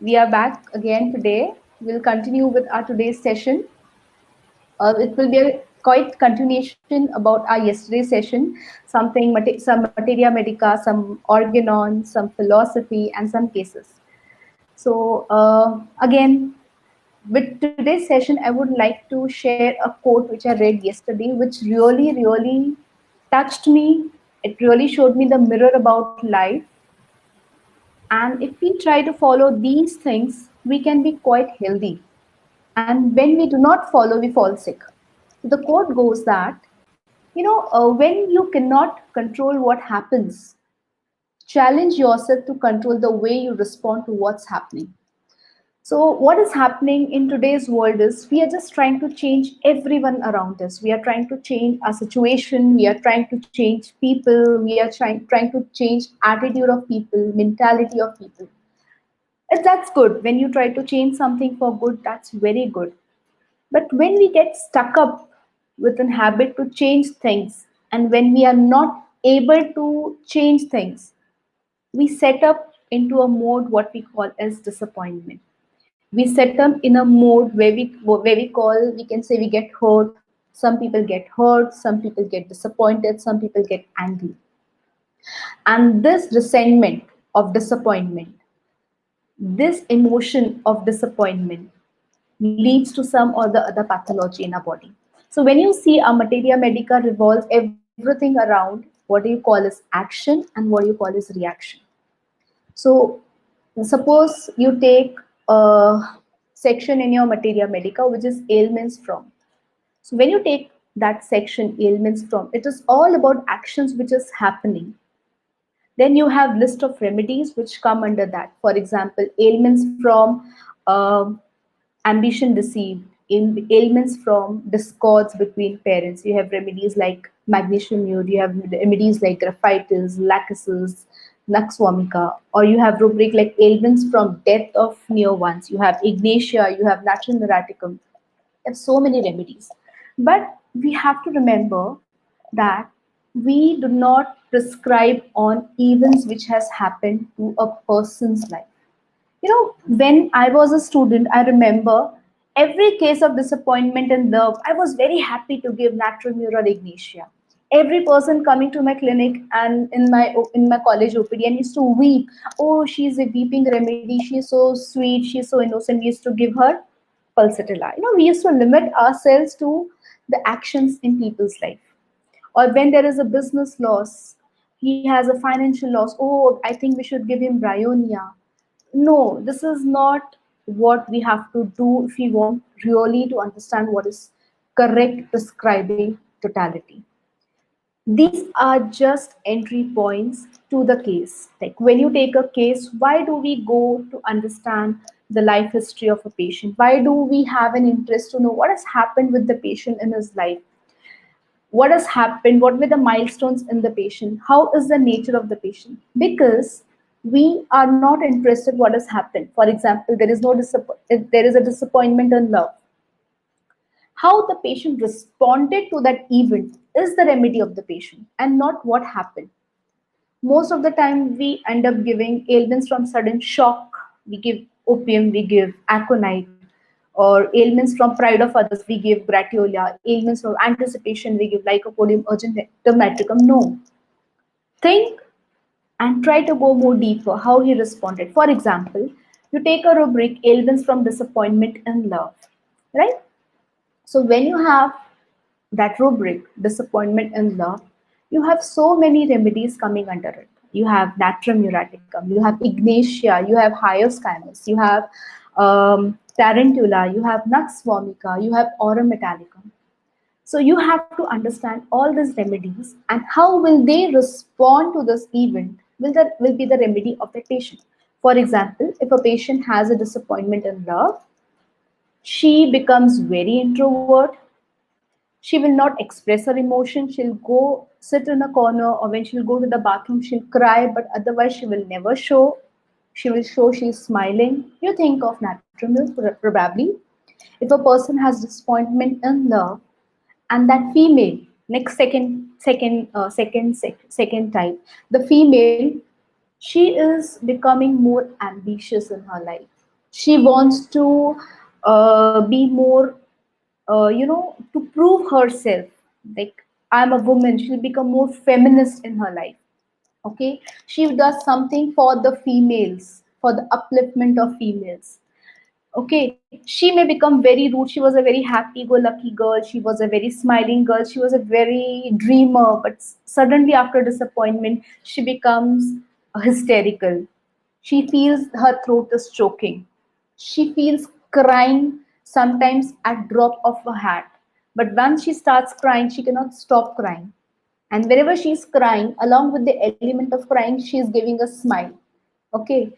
We are back again today. We'll continue with our today's session. It will be a quite continuation about our yesterday's session. Some materia medica, some organon, some philosophy, and some cases. So again, with today's session, I would like to share a quote which I read yesterday, which really touched me. It really showed me the mirror about life. And if we try to follow these things, we can be quite healthy. And when we do not follow, we fall sick. The quote goes that, when you cannot control what happens, challenge yourself to control the way you respond to what's happening. So, what is happening in today's world is we are just trying to change everyone around us. We are trying to change our situation. We are trying to change people. We are trying to change attitude of people, mentality of people. That's good. When you try to change something for good, that's very good. But when we get stuck up with a habit to change things, and when we are not able to change things, we set up into a mode what we call as disappointment. We set up in a mode where we can say we get hurt. Some people get hurt, some people get disappointed, some people get angry. And this resentment of disappointment, this emotion of disappointment leads to some or the other pathology in our body. So when you see a materia medica revolves everything around what do you call as action and what do you call as reaction. So suppose you take a section in your materia medica which is ailments from. So when you take that section ailments from, it is all about actions which is happening. Then you have list of remedies which come under that. For example, ailments from ambition deceived, ailments from discords between parents. You have remedies like magnesium ure, you have remedies like graphitis, lachesis, nux vomica, or you have rubric like ailments from death of near ones. You have ignatia, you have natural miraticum. You have so many remedies. But we have to remember that we do not prescribe on events which has happened to a person's life. When I was a student, I remember every case of disappointment and love, I was very happy to give natural mural ignatia. Every person coming to my clinic and in my college OPD and used to weep. Oh, she's a weeping remedy. She's so sweet. She's so innocent. We used to give her pulsatilla. We used to limit ourselves to the actions in people's life. Or when there is a business loss, he has a financial loss. Oh, I think we should give him bryonia. No, this is not what we have to do if we want really to understand what is correct prescribing totality. These are just entry points to the case. Like when you take a case, why do we go to understand the life history of a patient? Why do we have an interest to know what has happened with the patient in his life? What has happened? What were the milestones in the patient? How is the nature of the patient? Because we are not interested what has happened. For example, if there is a disappointment in love. How the patient responded to that event is the remedy of the patient and not what happened. Most of the time, we end up giving ailments from sudden shock. We give opium, we give aconite, or ailments from pride of others, we give gratiola, ailments from anticipation, we give lycopodium urgentatum. No. Think and try to go more deeper how he responded. For example, you take a rubric ailments from disappointment in love, right? So when you have that rubric disappointment in love, you have so many remedies coming under it. You have natrum muraticum, you have ignatia, you have hyoscyamus, you have tarantula, you have nux vomica, you have aurum metallicum. So you have to understand all these remedies and how will they respond to this event will be the remedy of the patient. For example, if a patient has a disappointment in love, she becomes very introvert. She will not express her emotion. She'll go sit in a corner, or when she'll go to the bathroom, she'll cry, but otherwise she will never show. She will show she's smiling. You think of natural probably. If a person has disappointment in love, and that female next second type, the female, she is becoming more ambitious in her life. She wants to be more, to prove herself. Like, I'm a woman, she'll become more feminist in her life. Okay, she does something for the females, for the upliftment of females. Okay, she may become very rude. She was a very happy go lucky girl, she was a very smiling girl, she was a very dreamer, but suddenly after disappointment she becomes hysterical. She feels her throat is choking, she feels crying sometimes at drop of a hat. But once she starts crying, she cannot stop crying. And wherever she's crying, along with the element of crying, she is giving a smile. Okay,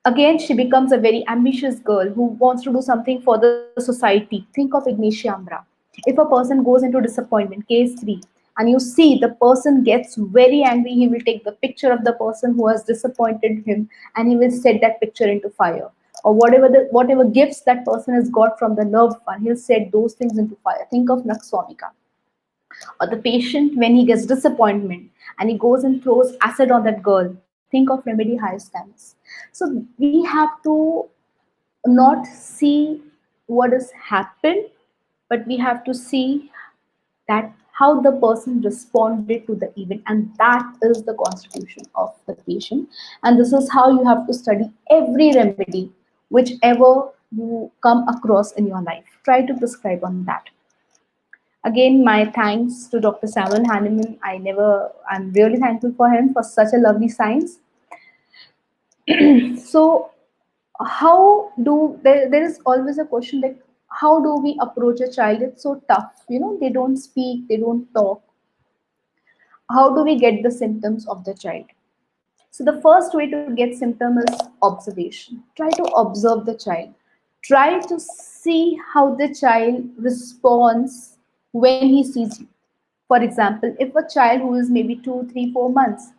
again she becomes a very ambitious girl who wants to do something for the society. Think of Ignatia Ambra. If a person goes into disappointment, case 3, and you see the person gets very angry, he will take the picture of the person who has disappointed him and he will set that picture into fire. Or whatever gifts that person has got from the loved one, he'll set those things into fire. Think of Nakswamika. Or the patient, when he gets disappointment and he goes and throws acid on that girl. Think of remedy high scams. So we have to not see what has happened, but we have to see that how the person responded to the event, and that is the constitution of the patient. And this is how you have to study every remedy whichever you come across in your life. Try to prescribe on that. Again, my thanks to Dr. Samuel Hahnemann. I'm really thankful for him for such a lovely science. So, how do there is always a question like, how do we approach a child? It's so tough, they don't speak, they don't talk. How do we get the symptoms of the child? So the first way to get symptom is observation. Try to observe the child. Try to see how the child responds when he sees you. For example, if a child who is maybe 2, 3, 4 months,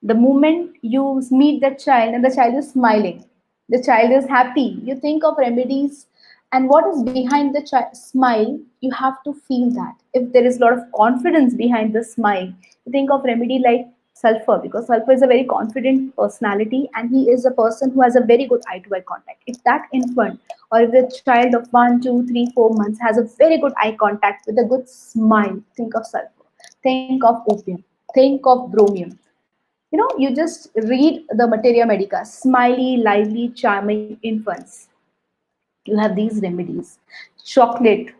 the moment you meet that child and the child is smiling, the child is happy, you think of remedies. And what is behind the smile, you have to feel that. If there is a lot of confidence behind the smile, you think of remedy like sulfur, because sulfur is a very confident personality and he is a person who has a very good eye to eye contact. If that infant, or if the child of 1, 2, 3, 4 months has a very good eye contact with a good smile, think of sulfur, think of opium, think of bromium. You just read the materia medica, smiley, lively, charming infants. You have these remedies. Chocolate.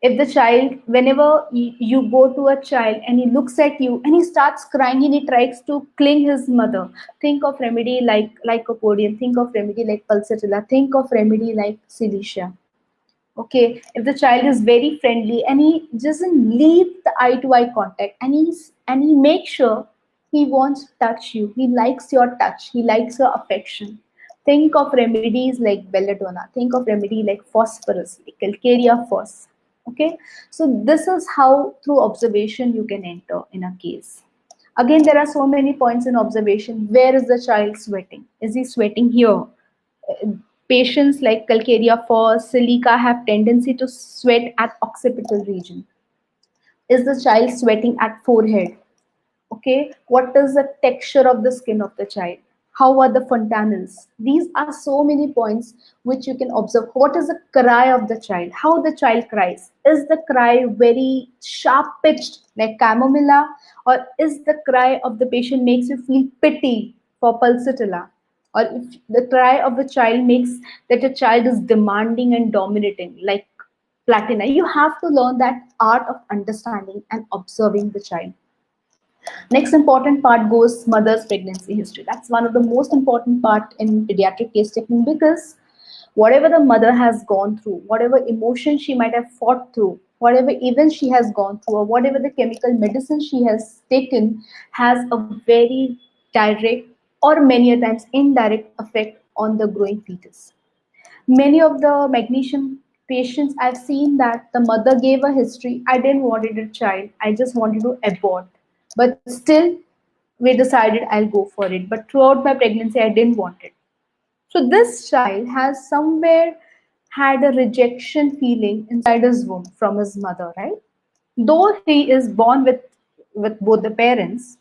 If the child, whenever you go to a child and he looks at you and he starts crying and he tries to cling his mother, think of remedy like lycopodium, think of remedy like pulsatilla, think of remedy like silicia. Okay, if the child is very friendly and he doesn't leave the eye to eye contact, and he makes sure he wants to touch you, he likes your touch, he likes your affection. Think of remedies like belladonna, think of remedy like phosphorus, like calcarea phos. Okay, so this is how through observation you can enter in a case. Again, there are so many points in observation. Where is the child sweating? Is he sweating here? Patients like calcarea for silica have tendency to sweat at occipital region. Is the child sweating at forehead? Okay, what is the texture of the skin of the child? How are the fontanelles? These are so many points which you can observe. What is the cry of the child? How the child cries? Is the cry very sharp pitched like chamomilla, or is the cry of the patient makes you feel pity for pulsatilla? Or if the cry of the child makes that a child is demanding and dominating like platina, you have to learn that art of understanding and observing the child. Next important part goes mother's pregnancy history. That's one of the most important part in pediatric case taking, because whatever the mother has gone through, whatever emotion she might have fought through, whatever events she has gone through, or whatever the chemical medicine she has taken, has a very direct or many a times indirect effect on the growing fetus. Many of the magnesium patients I've seen that the mother gave a history, I didn't wanted a child, I just wanted to abort. But still, we decided I'll go for it. But throughout my pregnancy, I didn't want it. So this child has somewhere had a rejection feeling inside his womb from his mother, right? Though he is born with both the parents,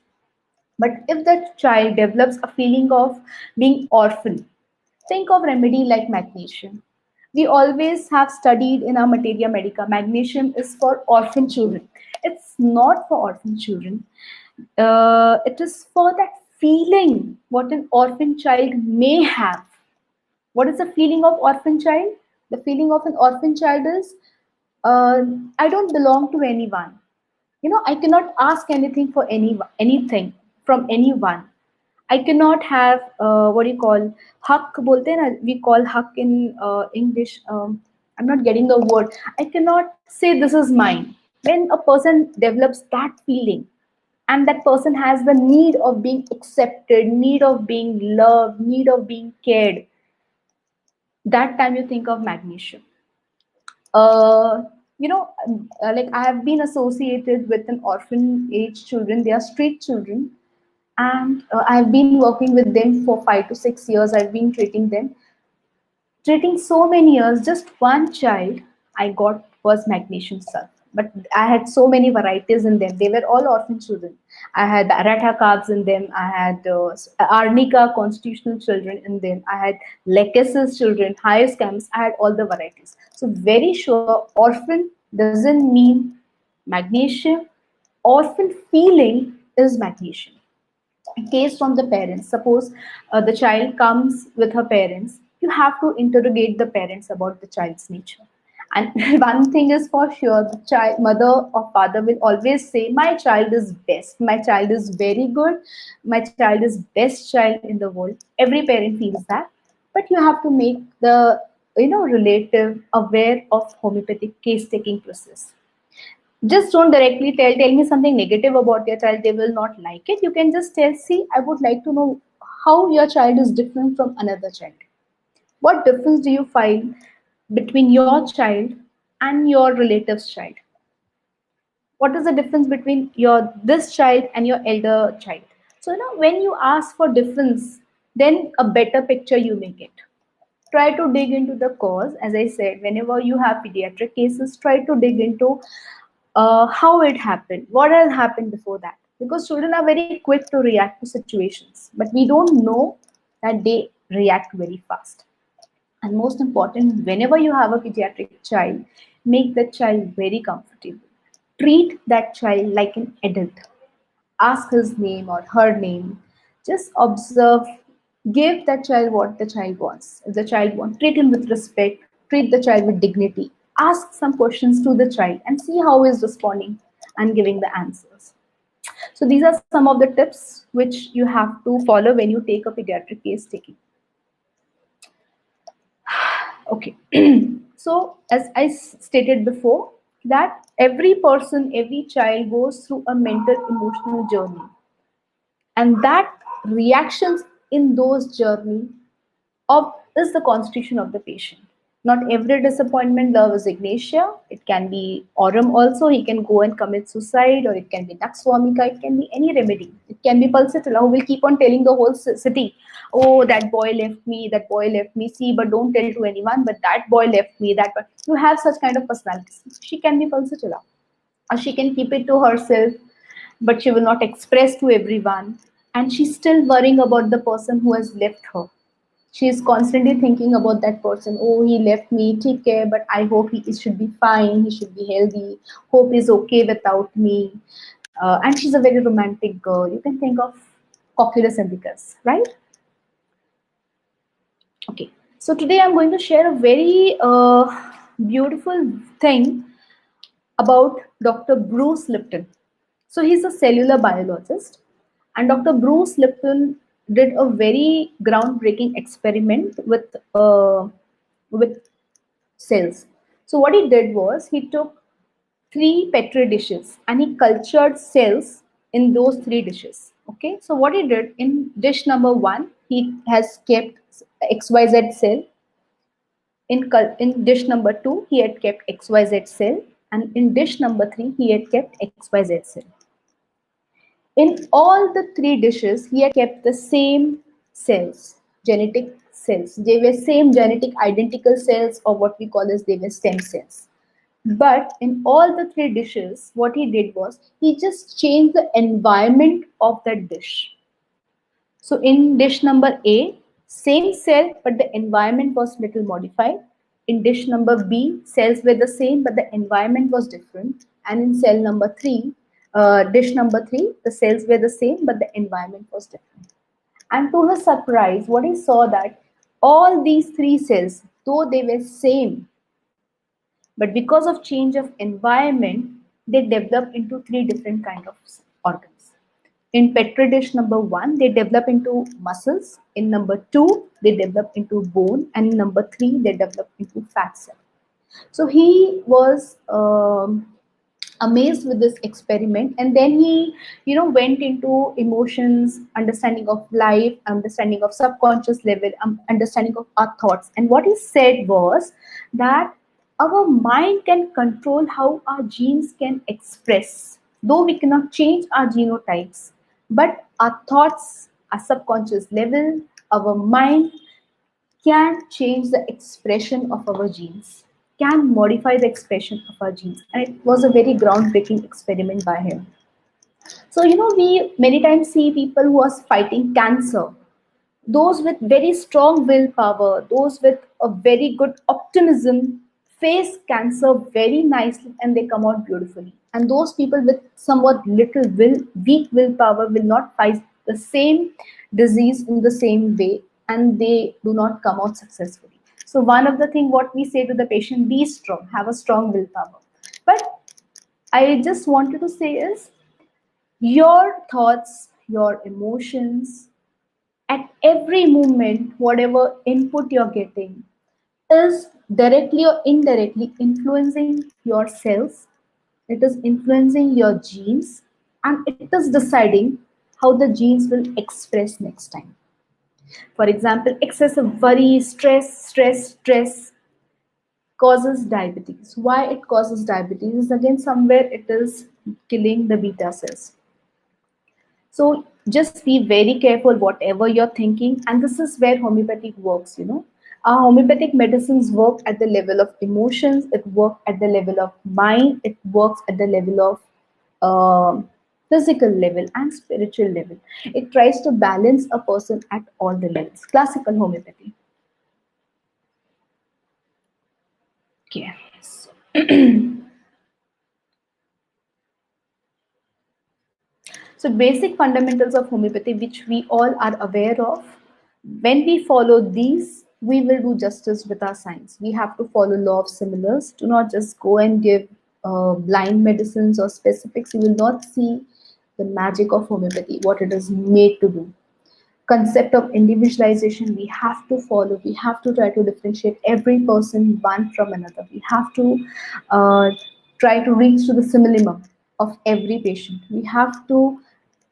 but if that child develops a feeling of being orphan, Think of remedy like magnesium. We always have studied in our materia medica, magnesium is for orphan children. It's not for orphan children. It is for that feeling what an orphan child may have. What is the feeling of orphan child? The feeling of an orphan child is, uh, I don't belong to anyone. I cannot ask anything for anything from anyone. I cannot have, what do you call, hak bolte hain na, we call hak in English. I'm not getting the word. I cannot say this is mine. When a person develops that feeling, and that person has the need of being accepted, need of being loved, need of being cared, that time you think of magnesium. uh, like I have been associated with an orphan age children. They are street children, and I've been working with them for 5 to 6 years. I've been treating so many years. Just one child I got was magnesium sulf, but I had so many varieties in them. They were all orphan children. I had Baratha calves in them. I had Arnica constitutional children in them. I had Lekesis children, highest camps. I had all the varieties. So very sure, orphan doesn't mean magnesium. Orphan feeling is magnesium. Case from the parents. Suppose the child comes with her parents, you have to interrogate the parents about the child's nature. And one thing is for sure, the child, mother or father will always say, my child is best, my child is very good, my child is best child in the world. Every parent feels that. But you have to make the relative aware of homeopathic case taking process. Just don't directly tell me something negative about your child. They will not like it. You can just tell, see, I would like to know how your child is different from another child. What difference do you find between your child and your relative's child? What is the difference between your this child and your elder child? So when you ask for difference, then a better picture you may get. Try to dig into the cause. As I said, whenever you have pediatric cases, try to dig into how it happened, what has happened before that, because children are very quick to react to situations, but we don't know that they react very fast. And most important, whenever you have a pediatric child, make the child very comfortable. Treat that child like an adult. Ask his name or her name. Just observe. Give that child what the child wants. If the child wants, treat him with respect. Treat the child with dignity. Ask some questions to the child and see how he is responding and giving the answers. So these are some of the tips which you have to follow when you take a pediatric case taking. Okay. So as I stated before, that every person, every child goes through a mental emotional journey, and that reactions in those journey of is the constitution of the patient. Not every disappointment love is ignatia. It can be aurum also. He can go and commit suicide, or it can be nux vomica. It can be any remedy. It can be pulsatilla, who will keep on telling the whole city, oh, that boy left me, that boy left me, see, but don't tell to anyone, but that boy left me, that boy. You have such kind of personalities. She can be pulsatilla, or she can keep it to herself, but she will not express to everyone, and she's still worrying about the person who has left her. She is constantly thinking about that person. Oh, he left me, take care, but I hope he should be fine, he should be healthy, hope he's okay without me. And she's a very romantic girl. You can think of Coculus indicus, right? Okay, so today I'm going to share a very beautiful thing about Dr. Bruce Lipton. So he's a cellular biologist, and Dr. Bruce Lipton did a very groundbreaking experiment with cells. So what he did was, he took three petri dishes and he cultured cells in those three dishes. Okay, so what he did, in dish number one, he has kept XYZ cell. In dish number two, he had kept XYZ cell, and in dish number three, he had kept XYZ cell. In all the three dishes, he had kept the same cells, genetic cells. They were same genetic identical cells, or what we call as they were stem cells. But in all the three dishes, what he did was, he just changed the environment of that dish. So in dish number A, Same cell, but the environment was little modified. In dish number B, cells were the same, but the environment was different. And in cell number 3, dish number 3, the cells were the same, but the environment was different. And to his surprise, what he saw that all these three cells, though they were same, but because of change of environment, they develop into three different kind of organs. In petri dish number 1, they develop into muscles. In number 2, they develop into bone, and in number 3, they develop into fat cell. So he was amazed with this experiment, and then he, went into emotions, understanding of life, understanding of subconscious level, understanding of our thoughts. And what he said was that our mind can control how our genes can express, though we cannot change our genotypes, but our thoughts, our subconscious level, our mind can change the expression of our genes, can modify the expression of our genes. And it was a very groundbreaking experiment by him. So, we many times see people who are fighting cancer, those with very strong willpower, those with a very good optimism face cancer very nicely and they come out beautifully. And those people with somewhat little weak willpower will not fight the same disease in the same way and they do not come out successfully. So one of the things what we say to the patient, be strong, have a strong willpower. But I just wanted to say is your thoughts, your emotions, at every moment, whatever input you're getting is directly or indirectly influencing your cells, it is influencing your genes, and it is deciding how the genes will express next time. For example, excessive worry, stress causes diabetes. Why it causes diabetes is again somewhere it is killing the beta cells. So just be very careful whatever you're thinking, and this is where homeopathic works. Our homeopathic medicines work at the level of emotions, it works at the level of mind, it works at the level of physical level and spiritual level. It tries to balance a person at all the levels. Classical homeopathy. Okay. So basic fundamentals of homeopathy, which we all are aware of, when we follow these, we will do justice with our science. We have to follow law of similars. Do not just go and give blind medicines or specifics. You will not see the magic of homeopathy, what it is made to do. Concept of individualization we have to follow. We have to try to differentiate every person one from another. We have to uh, try to reach to the simillimum of every patient. We have to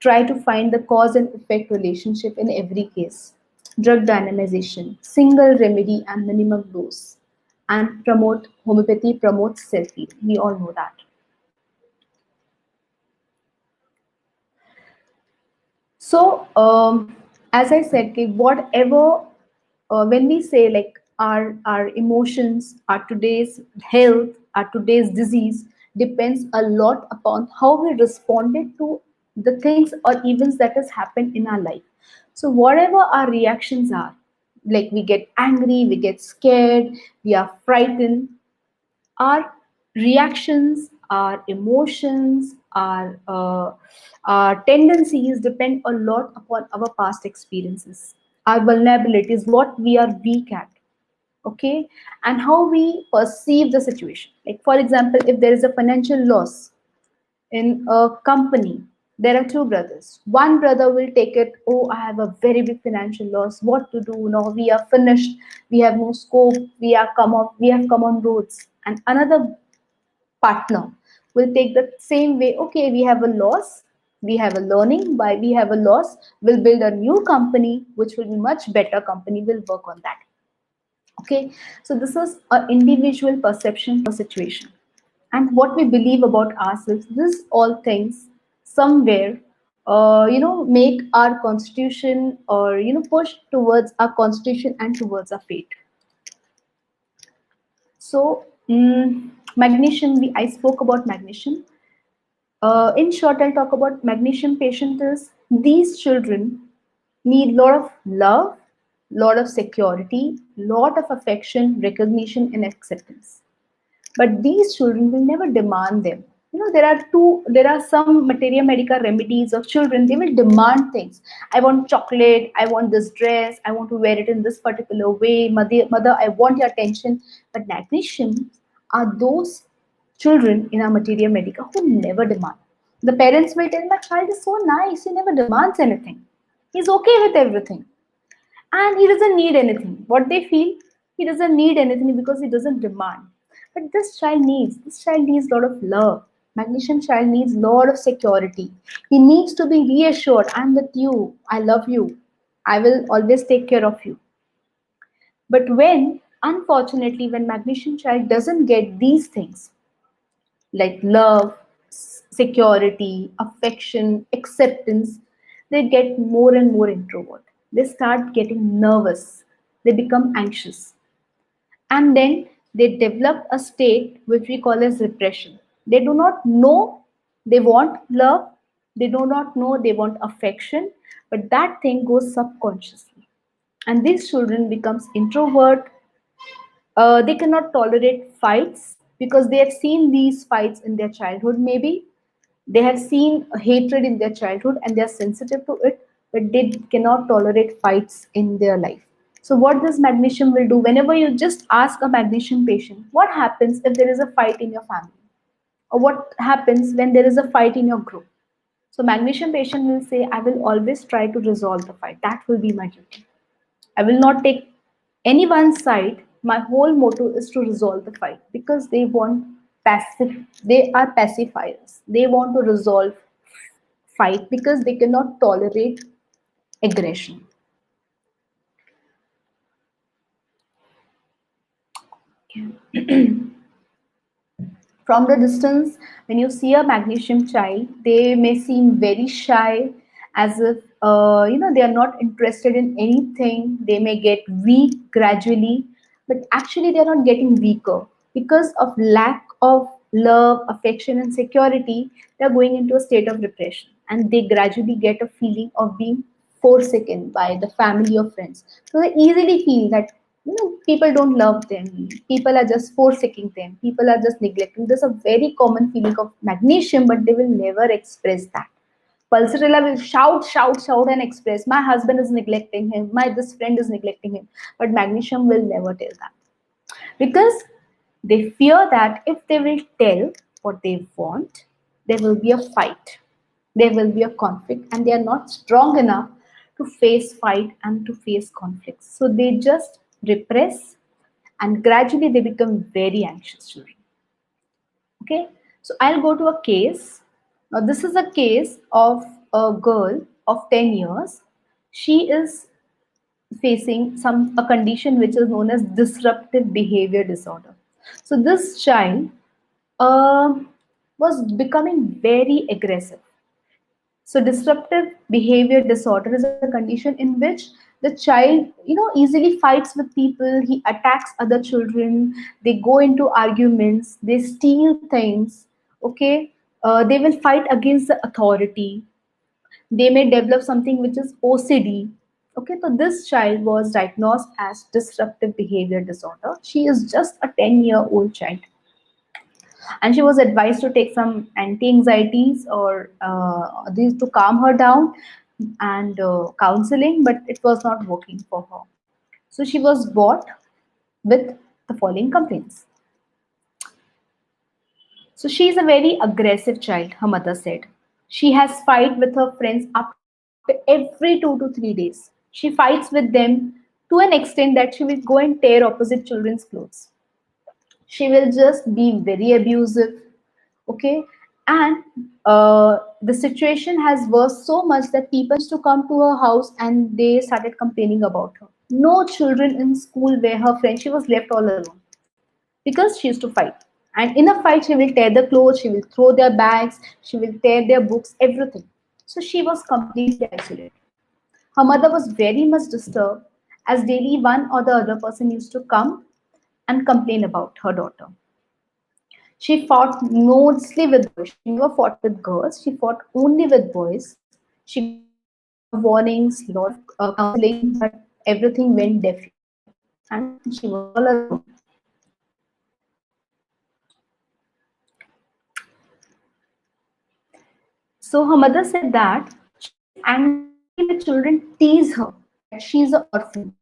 try to find the cause and effect relationship in every case. Drug dynamization, single remedy and minimum dose, and promote homeopathy promotes self-healing. We all know that. So, as I said, whatever, when we say like our emotions, our today's health, our today's disease depends a lot upon how we responded to the things or events that has happened in our life. So, whatever our reactions are, like we get angry, we get scared, we are frightened, our reactions, our emotions, our tendencies depend a lot upon our past experiences, our vulnerabilities, what we are weak at, okay, and how we perceive the situation. Like, for example, if there is a financial loss in a company, there are two brothers. One brother will take it, oh, I have a very big financial loss. What to do now? We are finished. We have no scope. We have come on roads. And another partner will take the same way. Okay, we have a loss. We have a learning. Why we have a loss? We'll build a new company, which will be much better company. We'll work on that. Okay, so this is an individual perception for situation and what we believe about ourselves. This all things somewhere make our constitution or push towards our constitution and towards our fate. So magnesium, I spoke about magnesium. In short, I'll talk about magnesium patient is these children need a lot of love, lot of security, lot of affection, recognition, and acceptance. But these children will never demand them. There are some materia medica remedies of children, they will demand things. I want chocolate, I want this dress, I want to wear it in this particular way. Mother, I want your attention. But magnesium are those children in our materia medica who never demand. The parents will tell, my child is so nice, he never demands anything. He's okay with everything and he doesn't need anything. What they feel, he doesn't need anything because he doesn't demand. But this child needs a lot of love. Magnesium child needs a lot of security. He needs to be reassured, I'm with you, I love you, I will always take care of you. But when, unfortunately, when magnesium child doesn't get these things like love, security, affection, acceptance, they get more and more introvert. They start getting nervous. They become anxious. And then they develop a state which we call as repression. They do not know they want love. They do not know they want affection, but that thing goes subconsciously. And these children becomes introvert. They cannot tolerate fights because they have seen these fights in their childhood, maybe they have seen hatred in their childhood and they are sensitive to it, but they cannot tolerate fights in their life. So what this magnesium will do, whenever you just ask a magnesium patient what happens if there is a fight in your family, or what happens when there is a fight in your group, so magnesium patient will say, I will always try to resolve the fight, that will be my duty. I will not take anyone's side. My whole motto is to resolve the fight because they want passive, they are pacifiers. They want to resolve fight because they cannot tolerate aggression. From the distance, when you see a magnesium child, they may seem very shy, as if they are not interested in anything. They may get weak gradually, but actually they are not getting weaker because of lack of love, affection, and security. They are going into a state of depression, and they gradually get a feeling of being forsaken by the family or friends. So they easily feel that people don't love them, people are just forsaking them, people are just neglecting. There's a very common feeling of magnesium, but they will never express that. Pulsarilla will shout and express, my husband is neglecting him, my this friend is neglecting him. But magnesium will never tell that because they fear that if they will tell what they want, there will be a fight, there will be a conflict, and they are not strong enough to face fight and to face conflicts. So they just repress, and gradually they become very anxious children. Okay, so I'll go to a case. Now, this is a case of a girl of 10 years. She is facing a condition which is known as disruptive behavior disorder. So this child uh, was becoming very aggressive. So disruptive behavior disorder is a condition in which the child, easily fights with people, he attacks other children, they go into arguments, they steal things, okay? They will fight against the authority. They may develop something which is OCD. Okay, so this child was diagnosed as disruptive behavior disorder. She is just a 10-year-old child, and she was advised to take some anti-anxieties or these to calm her down, and counseling, but it was not working for her. So she was brought with the following complaints. So she is a very aggressive child, her mother said. She has fight with her friends after every 2 to 3 days. She fights with them to an extent that she will go and tear opposite children's clothes. She will just be very abusive, okay? And the situation has worsened so much that people used to come to her house and they started complaining about her. No children in school were her friends. She was left all alone because she used to fight. And in a fight, she will tear the clothes, she will throw their bags, she will tear their books, everything. So she was completely isolated. Her mother was very much disturbed, as daily one or the other person used to come and complain about her daughter. She fought mostly with boys. She never fought with girls. She fought only with boys. She got a lot of warnings, a lot of counseling, but everything went deaf and she was all alone. So her mother said that she gets angry when the children tease her that she's an orphan.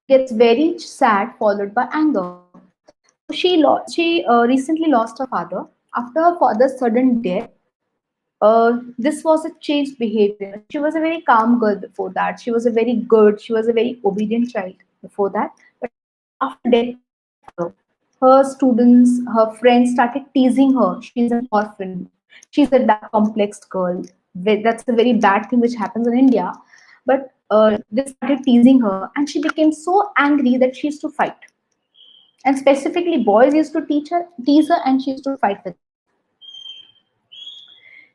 She gets very sad, followed by anger. So she recently lost her father. After her father's sudden death, this was a changed behavior in her. She was a very calm girl before that. She was a very good. She was a very obedient child before that. But after death of her father, her students, her friends started teasing her. She's an orphan. She's a dark, complexed girl. That's a very bad thing which happens in India. But they started teasing her, and she became so angry that she used to fight. And specifically, boys used to tease her, and she used to fight with them.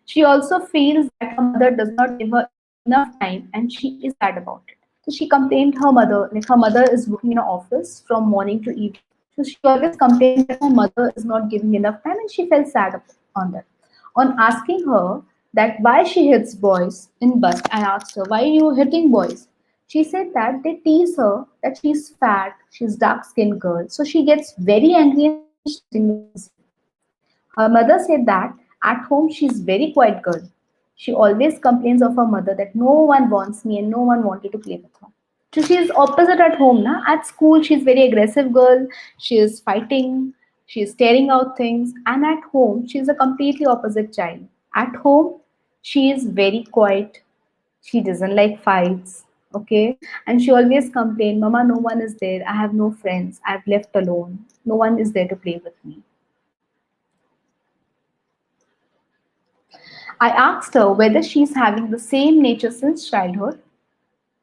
She also feels that her mother does not give her enough time, and she is sad about it. So she complained her mother, like her mother is working in an office from morning to evening. So she always complained that her mother is not giving enough time, and she felt sad on that. On asking her that why she hits boys in bus, I asked her, why are you hitting boys? She said that they tease her that she's fat, she's dark skinned girl. So she gets very angry and starts hitting them easily. Her mother said that at home she's very quiet girl. She always complains of her mother that no one wants me and no one wanted to play with her. So she's opposite at home. Na? At school she's very aggressive girl. She is fighting. She is tearing out things. And at home she's a completely opposite child. At home she is very quiet. She doesn't like fights. Okay. And she always complain, Mama, no one is there. I have no friends. I've left alone. No one is there to play with me. I asked her whether she's having the same nature since childhood.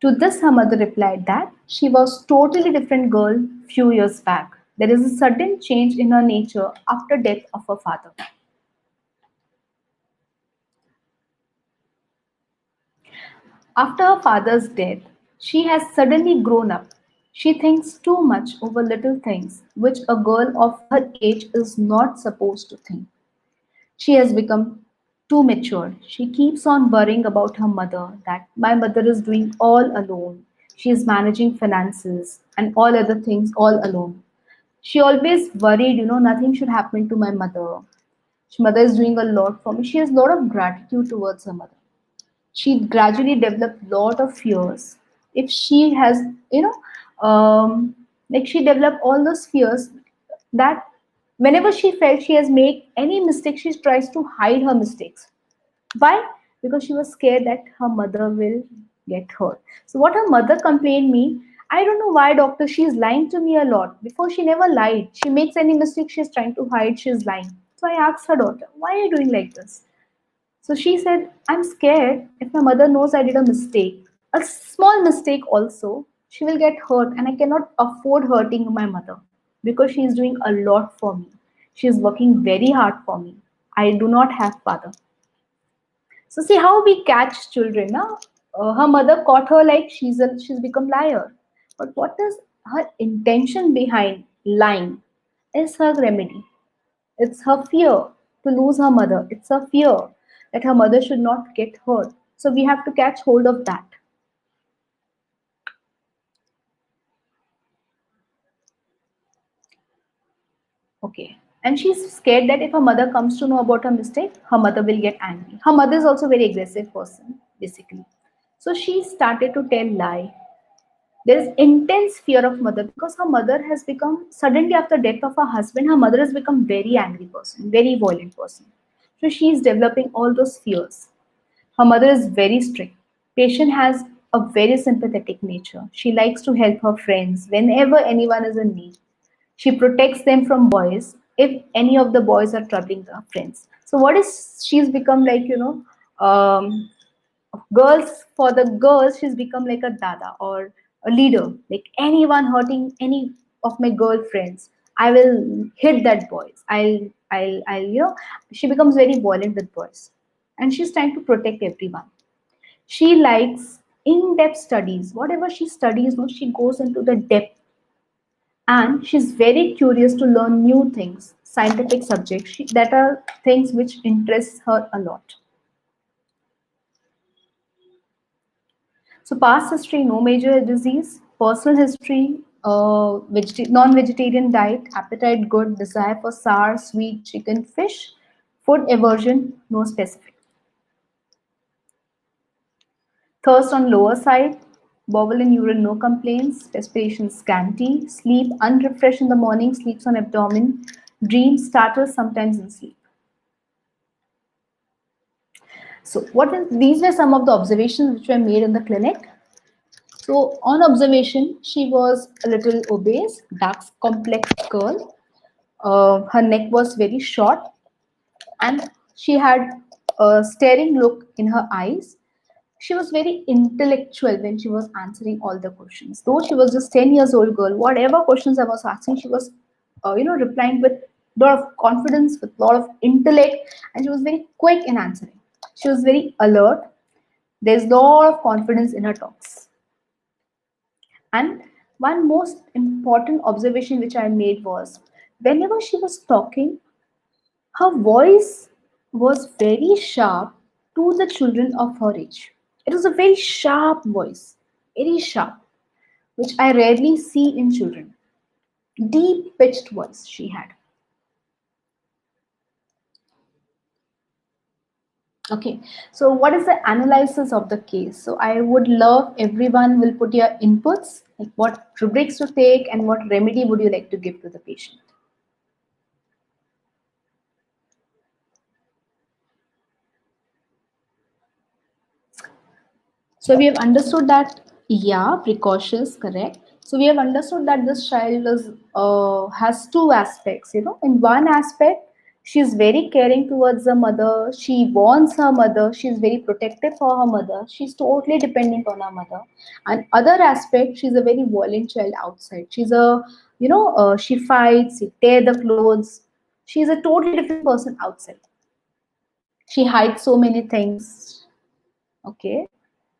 To this, her mother replied that she was totally different girl few years back. There is a sudden change in her nature after death of her father. After her father's death, she has suddenly grown up. She thinks too much over little things, which a girl of her age is not supposed to think. She has become too mature. She keeps on worrying about her mother, that my mother is doing all alone. She is managing finances and all other things all alone. She always worried, nothing should happen to my mother. Mother is doing a lot for me. She has a lot of gratitude towards her mother. She gradually developed a lot of fears. If she has, you know, like she developed all those fears that whenever she felt she has made any mistake, she tries to hide her mistakes. Why? Because she was scared that her mother will get hurt. So what her mother complained me, I don't know why doctor, she's lying to me a lot. Before she never lied. She makes any mistake, she's trying to hide, she's lying. So I asked her daughter, why are you doing like this? So she said, I'm scared if my mother knows I did a mistake, a small mistake also, she will get hurt and I cannot afford hurting my mother because she is doing a lot for me. She is working very hard for me. I do not have father. So see how we catch children. Now, her mother caught her like she's become liar. But what is her intention behind lying? Is her remedy. It's her fear to lose her mother. It's her fear that her mother should not get hurt. So we have to catch hold of that. Okay. And she's scared that if her mother comes to know about her mistake, her mother will get angry. Her mother is also a very aggressive person, basically. So she started to tell lie. There is intense fear of mother because her mother has become suddenly after death of her husband, her mother has become very angry person, very violent person. So she is developing all those fears. Her mother is very strict. Patient has a very sympathetic nature. She likes to help her friends whenever anyone is in need. She protects them from boys if any of the boys are troubling her friends. So what is she's become like, girls for the girls she's become like a dada or a leader. Like anyone hurting any of my girlfriends, I will hit that boys. I'll she becomes very violent with boys. And she's trying to protect everyone. She likes in-depth studies. Whatever she studies, no, she goes into the depth and she's very curious to learn new things, scientific subjects that are things which interest her a lot. So past history, no major disease. Personal history, non-vegetarian diet, appetite good, desire for sour, sweet, chicken, fish. Food aversion, no specific. Thirst on lower side, bowel and urine, no complaints. Perspiration scanty. Sleep unrefreshed in the morning, sleeps on abdomen. Dream starters sometimes in sleep. So these were some of the observations which were made in the clinic. So on observation, she was a little obese, dark complex girl. Her neck was very short, and she had a staring look in her eyes. She was very intellectual when she was answering all the questions. Though she was just 10 years old girl, whatever questions I was asking, she was, replying with a lot of confidence, with a lot of intellect, and she was very quick in answering. She was very alert. There's a lot of confidence in her talks. And one most important observation which I made was whenever she was talking, her voice was very sharp to the children of her age. It was a very sharp voice, very sharp, which I rarely see in children. Deep pitched voice she had. Okay, so what is the analysis of the case? So I would love everyone will put your inputs, like what rubrics to take and what remedy would you like to give to the patient. So we have understood that, yeah, precautions, correct. So we have understood that this child is has two aspects. In one aspect, she is very caring towards her mother. She wants her mother. She is very protective for her mother. She's totally dependent on her mother. And other aspect, she's a very violent child outside. She's a, she fights, she tear the clothes. She's a totally different person outside. She hides so many things. Okay,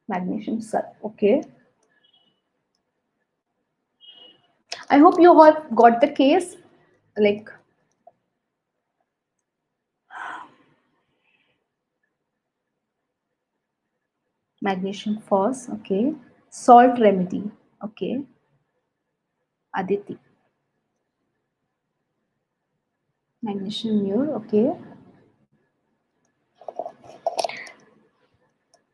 magnesium salt. Okay. I hope you have got the case. Like magnesium phos. Okay. Salt remedy. Okay. Aditi. Magnesium mure. Okay.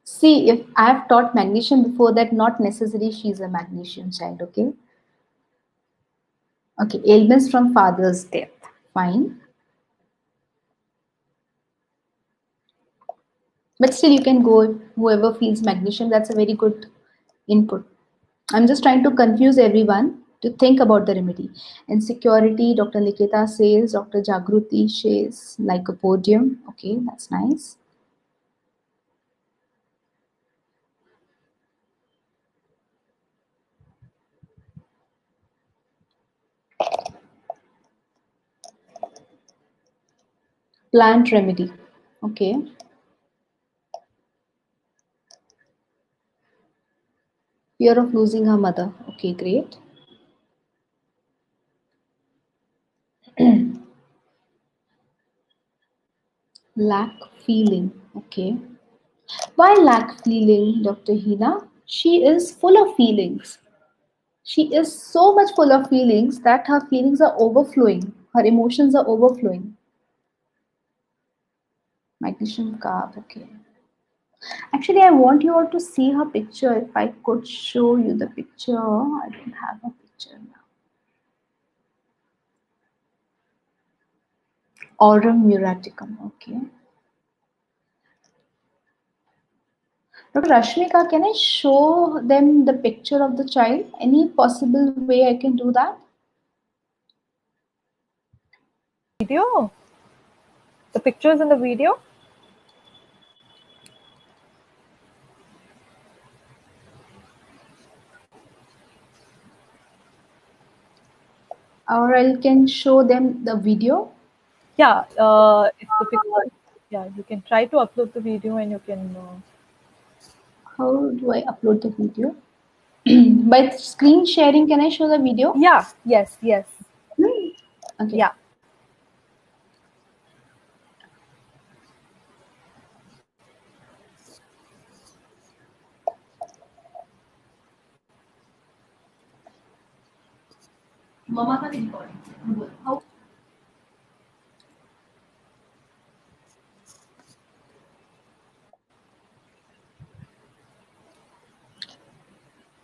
See, if I have taught magnesium before that, not necessary she is a magnesium child. Okay. Okay. Ailments from father's death. Fine. But still, you can go whoever feels magnesium. That's a very good input. I'm just trying to confuse everyone to think about the remedy. Insecurity, Dr. Nikita says, Dr. Jagruti says, lycopodium. Okay, that's nice. Plant remedy. Okay. Fear of losing her mother. Okay, great. Lack feeling. Okay. Why lack feeling, Dr. Hina? She is full of feelings. She is so much full of feelings that her feelings are overflowing. Her emotions are overflowing. Magnesium carb. Okay. Actually, I want you all to see her picture. If I could show you the picture, I don't have a picture now. Aurum muraticum. Okay. Dr. Rashmika, can I show them the picture of the child? Any possible way I can do that? Video? The pictures in the video? Or I can show them the video. Yeah, if the picture, yeah, you can try to upload the video and you can. How do I upload the video? By screen sharing, can I show the video? Yeah, yes, yes. Okay. Yeah. Mama का recording. How?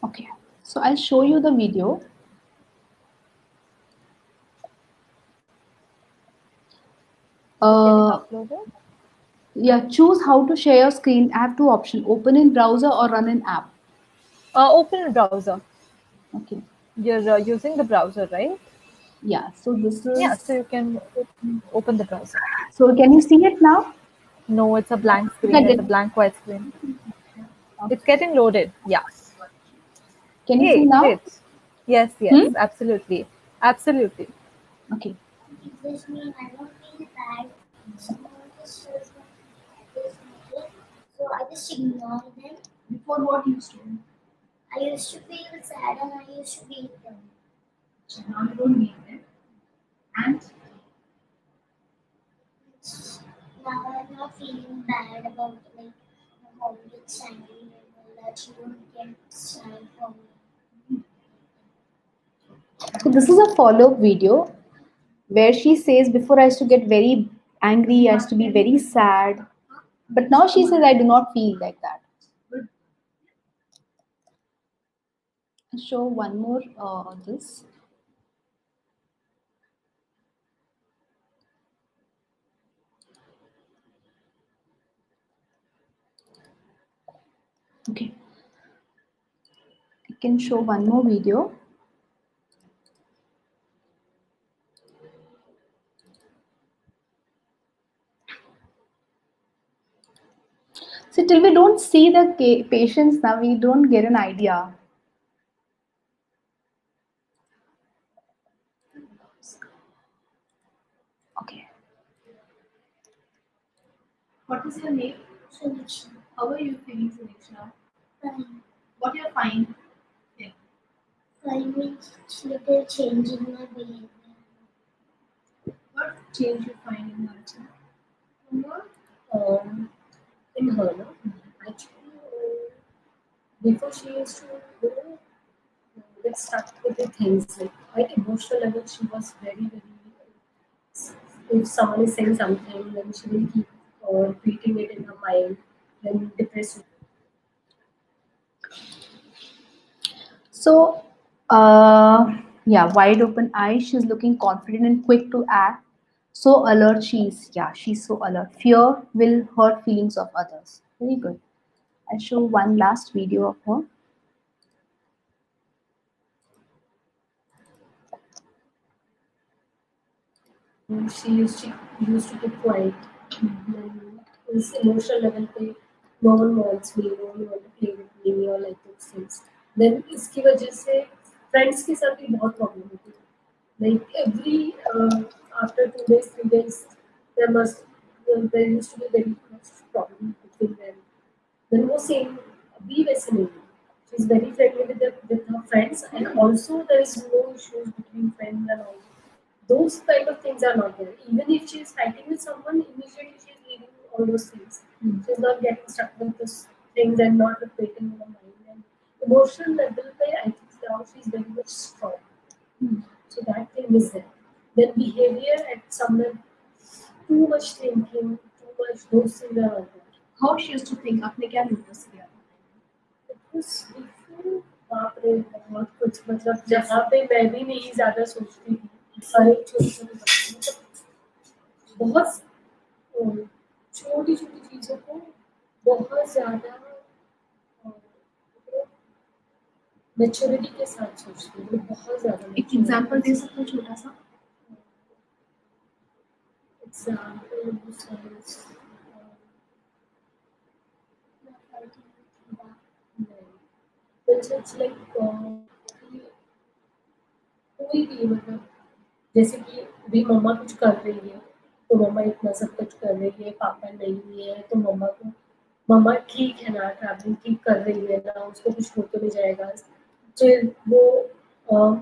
Okay. So I'll show you the video. It's getting Uh, uploaded. yeah. Choose how to share your screen. I have two options: open in browser or run an app. Open a browser. Okay. You're using the browser, right? Yeah. So this Yeah, so is. you can open the browser. So can you see it now? No, it's a blank screen. Get It's a it. blank white screen. It's Okay. getting loaded. Yeah. Can you see Hey, now? great. Yes, yes, Hmm. absolutely. Absolutely. Okay. This mean I don't feel bad. Someone just shows me this naked. So I just ignore them. Before what you used to do? I used to feel sad and I used to beat them. So now you don't need them. And Now I'm not feeling bad about like my mom gets angry and all that she don't get sad for me. so this is a follow-up video where she says, before I used to get very angry, I used to be very sad. But now she says, I do not feel like that. I'll show one more this. Okay, I can show one more video. See, till we don't see the patients now, we don't get an idea. Okay. What is your name? Solution. How are you feeling, Suneksha? Fine. What you're fine? Yeah. Fine means little change in my behavior. What change you find in her? Mama, In her, no? Actually, before she used to, get stuck with the things like at emotional level, she was very, very. If someone is saying something, then she will keep repeating it in her mind. Then depressed. So, yeah, wide open eyes. She's looking confident and quick to act. So alert she is. Yeah, she's so alert. Fear will hurt feelings of others. Very good. I'll show one last video of her. She used to keep quiet. His emotional level पे no one wants me, no one want to play with me or like those things. Then इसकी वजह से friends के साथ भी बहुत problem होती है. Like every after 2 days, 3 days, there used to be very much problem between them. Then वो same अभी वैसे नहीं है. She's very friendly with her friends and also there is no issues between friends and all. Those kind of things are not there. Even if she is fighting with someone, immediately she is leaving all those things. She's not getting stuck with those things and not repeating in her mind. And emotional level, I think now she is very much strong. So that thing is there. Then behavior at somewhere too much thinking, too much those things are not there. How she used to think. आपने क्या notice किया? It was before बाप रे बहुत कुछ मतलब जहाँ पे मैं भी नहीं ज्यादा सोचती थी हर एक छोटी छोटी बात मतलब बहुत छोटी छोटी चीजों को बहुत ज्यादा मेच्योरिटी के साथ सोचती हूँ बहुत ज्यादा एक एग्जांपल दे सकते हो छोटा सा? एग्जाम्पल it's like कोई भी मतलब जैसे कि अभी मम्मा कुछ कर रही है तो मम्मा इतना सब कुछ कर रही है पापा नहीं है तो मम्मा को मम्मा ठीक है ना ट्रैवलिंग ठीक कर रही है ना उसको कुछ हो तो नहीं जाएगा फिर वो अ,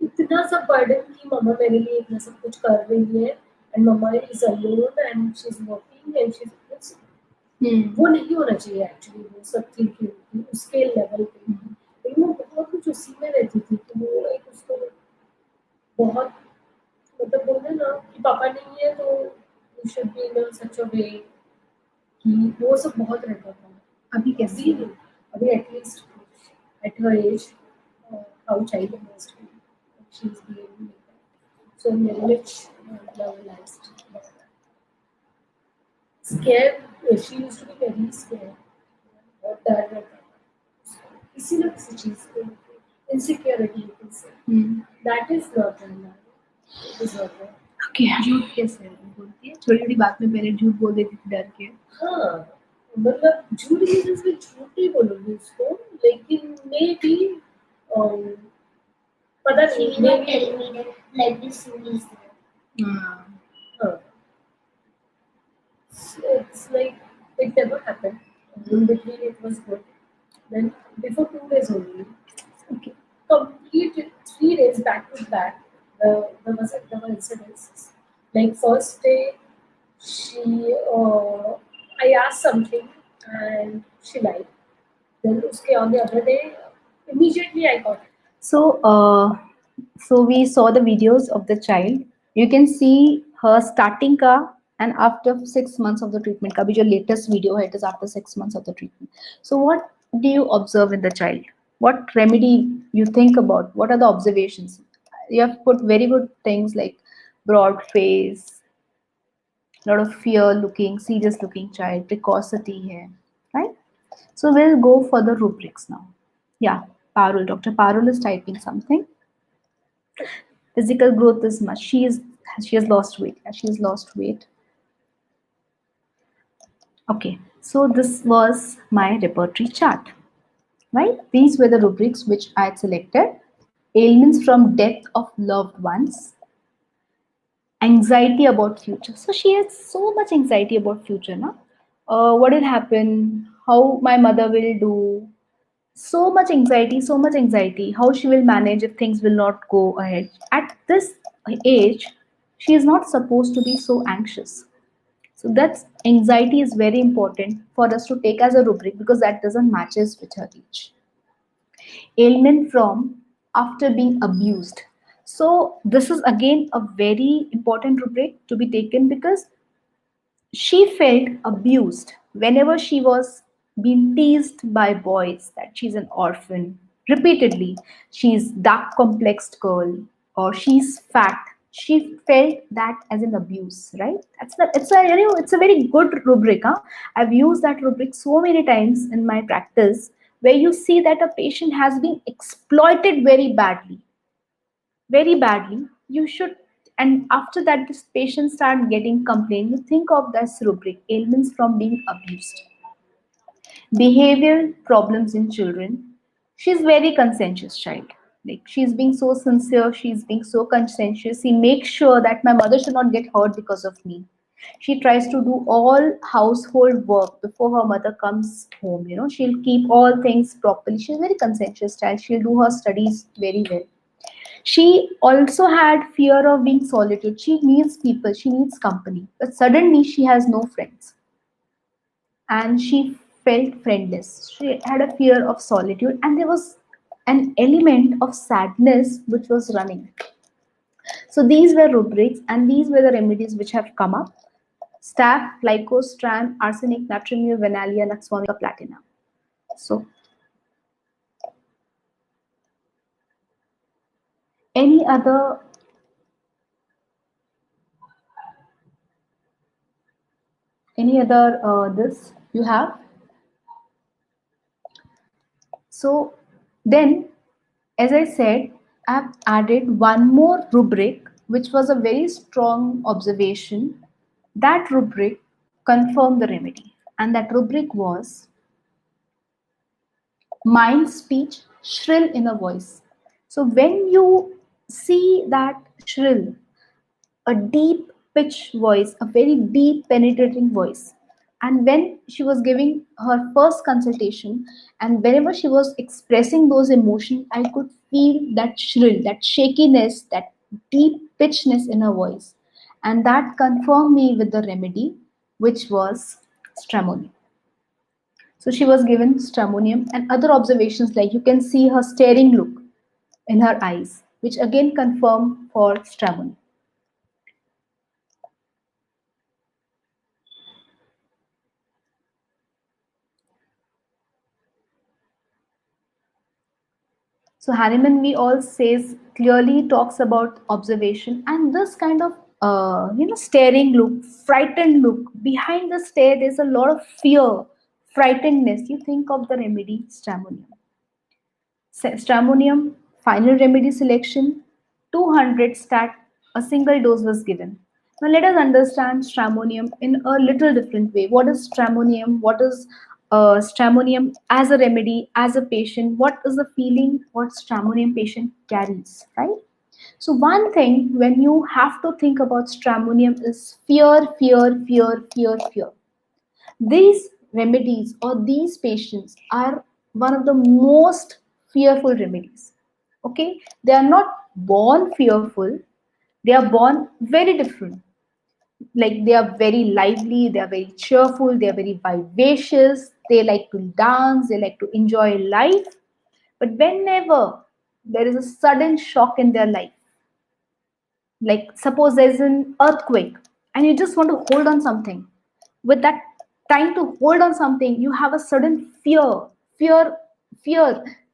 इतना सब बर्डन की मम्मा मेरे लिए इतना सब कुछ कर रही है and mamma is alone and she is working and she is वो नहीं होना चाहिए एक्चुअली वो सब ठीक है उसके लेवल पे लेकिन वो बहुत कुछ उसी में रहती थी तो वो एक उसको बहुत मतलब बोलते हैं ना कि पापा नहीं है तो यू शुड बी इन सच अ वे कि वो सब बहुत रहता था. अभी अभी कैसे? नहीं. अभी at least at her age, how child must be. She's behaving like that. So very much relaxed. Scared. She used to be very scared. और डर रहता था. किसी ना किसी चीज को insecurity you can say. That is not right. It is not right. Okay, झूठ कैसे बोलती है? छोटी छोटी बात में पहले झूठ बोल देती थी डर के. हाँ मतलब झूठ की वजह से झूठ ही बोलोगे उसको लेकिन मे बी पता She नहीं will not maybe tell me that like this rule is there. हाँ. It's like it never happened. In between it was good. Then before 2 days only, Okay. complete 3 days back to back. There were incidents. Like first day, she I asked something and she lied. Then uske on the other day, immediately I got it. So we saw the videos of the child. You can see her starting ka and after 6 months of the treatment ka. Abhi jo latest video hai, it is after 6 months of the treatment. So what do you observe in the child? What remedy you think about? What are the observations? You have put very good things like broad face, lot of fear looking, serious looking child, precocity hai, right? So we'll go for the rubrics now. Yeah, Parul, Dr. Parul is typing something. Physical growth is much. She has lost weight. She has lost weight. Okay, so this was my repertory chart. Right? These were the rubrics which I had selected. Ailments from death of loved ones. Anxiety about future. So she has so much anxiety about future, na? What will happen? How my mother will do? So much anxiety, how she will manage if things will not go ahead. At this age, she is not supposed to be so anxious. So that's anxiety is very important for us to take as a rubric because that doesn't matches with her age. Ailment from after being abused. So this is again a very important rubric to be taken because she felt abused whenever she was being teased by boys that she's an orphan repeatedly. She's dark complexed girl or she's fat. She felt that as an abuse, right? It's a very good rubric. Huh? I've used that rubric so many times in my practice where you see that a patient has been exploited very badly. You should, and after that this patient start getting complaint, you think of this rubric, ailments from being abused. Behavioral problems in children. She's very conscientious child, like she's being so sincere, she's being so conscientious. She makes sure that my mother should not get hurt because of me. She tries to do all household work before her mother comes home. She'll keep all things properly. She's very conscientious child. She'll do her studies very well. She also had fear of being solitude. She needs people, she needs company. But suddenly she has no friends and she felt friendless. She had a fear of solitude and there was an element of sadness which was running. So these were rubrics and these were the remedies which have come up. Staph, Lycostran, arsenic, natrium, vanillin, Nux vomica, platina. So any other this you have? So then, as I said, I've added one more rubric, which was a very strong observation. That rubric confirmed the remedy, and that rubric was mind speech, shrill inner voice. So when you see that shrill, a deep pitch voice, a very deep penetrating voice. And when she was giving her first consultation, and whenever she was expressing those emotions, I could feel that shrill, that shakiness, that deep pitchness in her voice. And that confirmed me with the remedy, which was stramonium. So she was given stramonium and other observations like you can see her staring look in her eyes. which again confirm for stramonium. So Hahnemann, we all says clearly talks about observation and this kind of staring look, frightened look. Behind the stare, there's a lot of fear, frightenedness. You think of the remedy stramonium. Stramonium, final remedy selection, 200 stat, a single dose was given. Now let us understand stramonium in a little different way. What is stramonium? What is stramonium as a remedy, as a patient? What is the feeling what stramonium patient carries, right? So one thing when you have to think about stramonium is fear, fear, fear, fear, fear. These remedies or these patients are one of the most fearful remedies. Okay, they are not born fearful, they are born very different. Like they are very lively, they are very cheerful, they are very vivacious, they like to dance, they like to enjoy life. But whenever there is a sudden shock in their life, like suppose there's an earthquake and you just want to hold on something, with that trying to hold on something you have a sudden fear fear.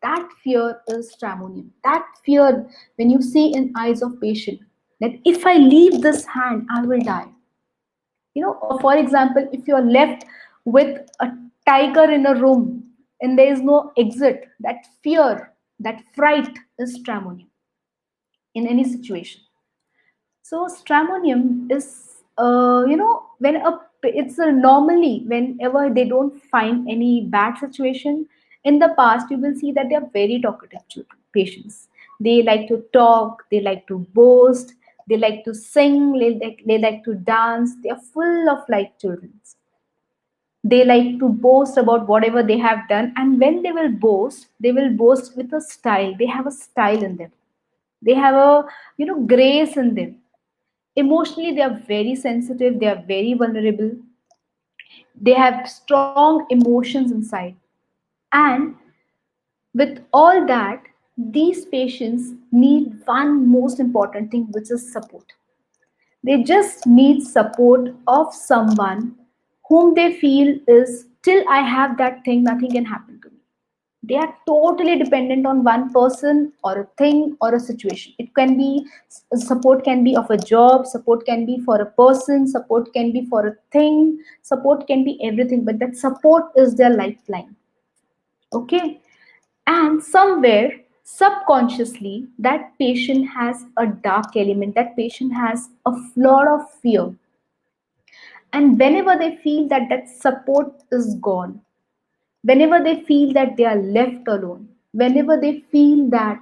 That fear is stramonium. That fear, when you see in eyes of patient that if I leave this hand I will die, or for example if you're left with a tiger in a room and there is no exit, that fear, that fright is stramonium in any situation. So stramonium is, when it's normally whenever they don't find any bad situation in the past, you will see that they are very talkative children, patients. They like to talk, they like to boast, they like to sing, they like to dance. They are full of like children. They like to boast about whatever they have done, and when they will boast with a style. They have a style in them. They have a grace in them. Emotionally they are very sensitive, they are very vulnerable, they have strong emotions inside. And with all that, these patients need one most important thing, which is support. They just need support of someone whom they feel is, till I have that thing nothing can happen to me. They are totally dependent on one person or a thing or a situation. It can be, support can be of a job, support can be for a person, support can be for a thing, support can be everything, but that support is their lifeline. Okay, and somewhere subconsciously that patient has a dark element, that patient has a lot of fear. And whenever they feel that that support is gone, whenever they feel that they are left alone, whenever they feel that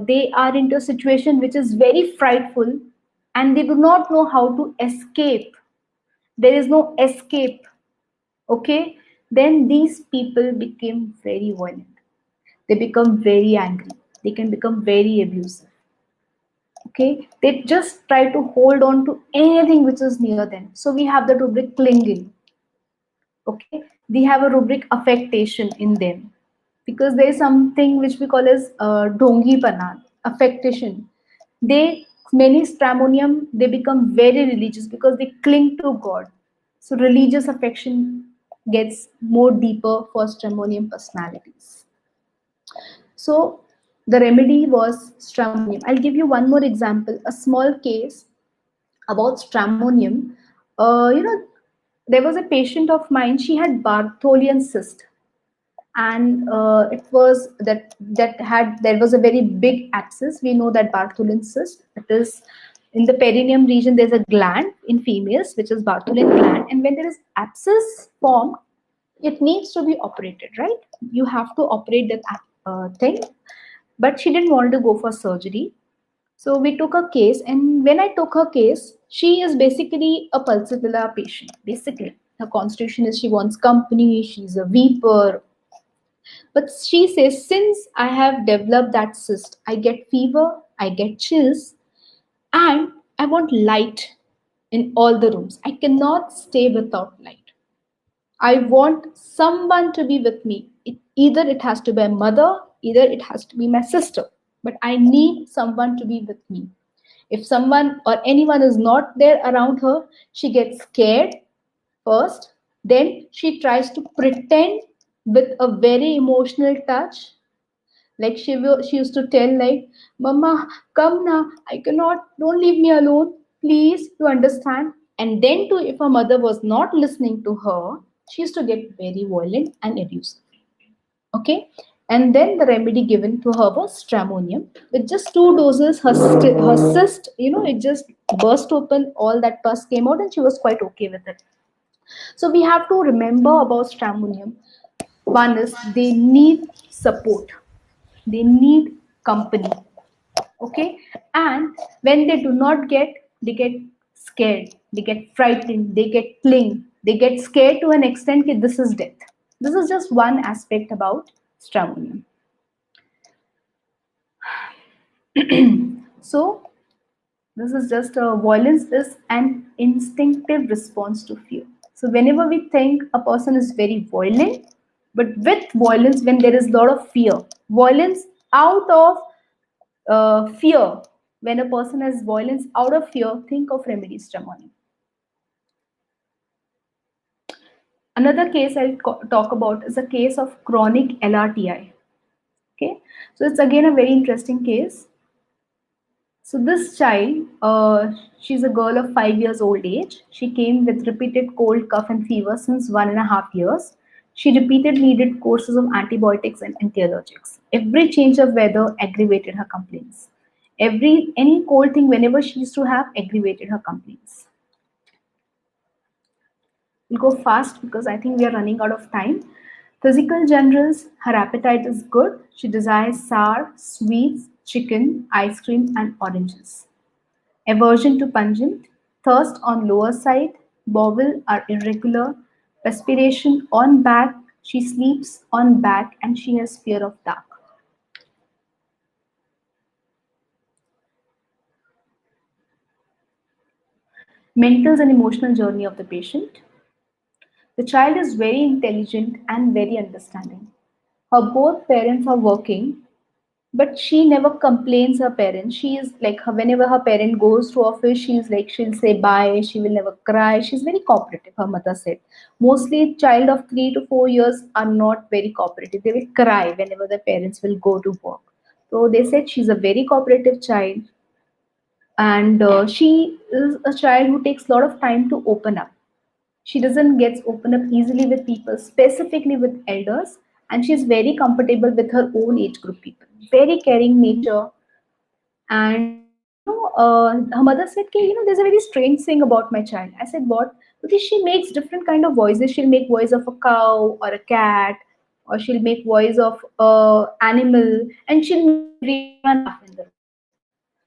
they are into a situation which is very frightful and they do not know how to escape, there is no escape, okay, then these people become very violent. They become very angry. They can become very abusive. Okay, they just try to hold on to anything which is near them. So we have the rubric clinging. Okay, they have a rubric affectation in them because there is something which we call as dongi panan affectation. They, many stramonium, they become very religious because they cling to god. So religious affection gets more deeper for stramonium personalities. So the remedy was stramonium. I'll give you one more example, a small case about stramonium. There was a patient of mine, she had bartholian cyst, and it was that had, there was a very big abscess. We know that bartholian cyst, it is in the perineum region. There's a gland in females which is bartholian gland, and when there is abscess formed, it needs to be operated, right? You have to operate that thing, but she didn't want to go for surgery. So we took her case, and when I took her case, she is basically a pulsatilla patient. Basically, her constitution is she wants company, she's a weeper. But she says, since I have developed that cyst, I get fever, I get chills, and I want light in all the rooms. I cannot stay without light. I want someone to be with me. Either it has to be my mother, either it has to be my sister. but I need someone to be with me. If someone or anyone is not there around her, she gets scared first, then she tries to pretend with a very emotional touch. Like she used to tell like, "Mama, come now. I cannot. Don't leave me alone, please. You understand?" And then too, if her mother was not listening to her, she used to get very violent and abusive. Okay, and then the remedy given to her was stramonium. With just 2 doses, her cyst, it just burst open. All that pus came out, and she was quite okay with it. So we have to remember about stramonium. One is they need support, they need company. Okay, and when they do not get, they get scared, they get frightened, they get cling, they get scared to an extent that this is death. This is just one aspect about stramonium. So this is just violence is an instinctive response to fear. So whenever we think a person is very violent, but with violence, when there is a lot of fear, violence out of fear, when a person has violence out of fear, think of remedies stramonium. Another case I'll talk about is a case of chronic LRTI. Okay, so it's again a very interesting case. So this child, she's a girl of 5 years old age. She came with repeated cold, cough, and fever since 1.5 years. She repeatedly needed courses of antibiotics and antiallergics. Every change of weather aggravated her complaints. Any cold thing, whenever she used to have, aggravated her complaints. We'll go fast because I think we are running out of time. Physical generals, her appetite is good. She desires sour, sweets, chicken, ice cream, and oranges. Aversion to pungent, thirst on lower side, bowel are irregular, perspiration on back, she sleeps on back, and she has fear of dark. Mental and emotional journey of the patient. The child is very intelligent and very understanding. Her both parents are working, but she never complains her parents. She is like her, whenever her parent goes to office, she's like she'll say bye, she will never cry. She's very cooperative, her mother said. Mostly child of 3 to 4 years are not very cooperative. They will cry whenever the parents will go to work. So they said she's a very cooperative child, and she is a child who takes a lot of time to open up. She doesn't get open up easily with people, specifically with elders, and she's very comfortable with her own age group people. Very caring nature, and her mother said, "Okay, there's a very strange thing about my child." I said, "What?" Because she makes different kind of voices. She'll make voice of a cow or a cat, or she'll make voice of a animal, and she'll make everyone laugh in the room.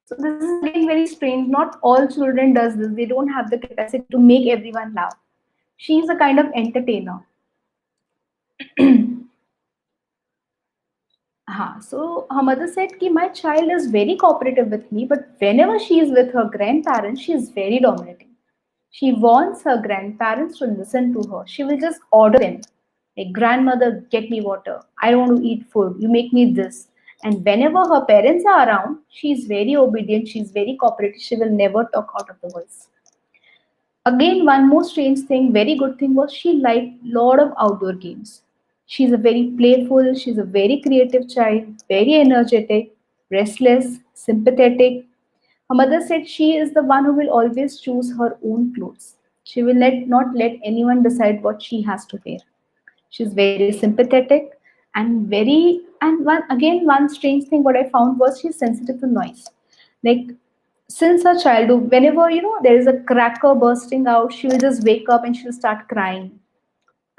So this is again very strange. Not all children does this. They don't have the capacity to make everyone laugh. She's a kind of entertainer. So her mother said कि my child is very cooperative with me, but whenever she is with her grandparents, she is very dominating. She wants her grandparents to listen to her. She will just order them. Like, grandmother, get me water. I don't want to eat food. You make me this. And whenever her parents are around, she is very obedient. She is very cooperative. She will never talk out of the voice. Again, one more strange thing, very good thing was she liked lot of outdoor games. She's a very playful, she's a very creative child, very energetic, restless, sympathetic. Her mother said she is the one who will always choose her own clothes. She will not let anyone decide what she has to wear. She's very sympathetic and one strange thing what I found was she's sensitive to noise. Like, since her childhood, whenever there is a cracker bursting out, she will just wake up and she'll start crying.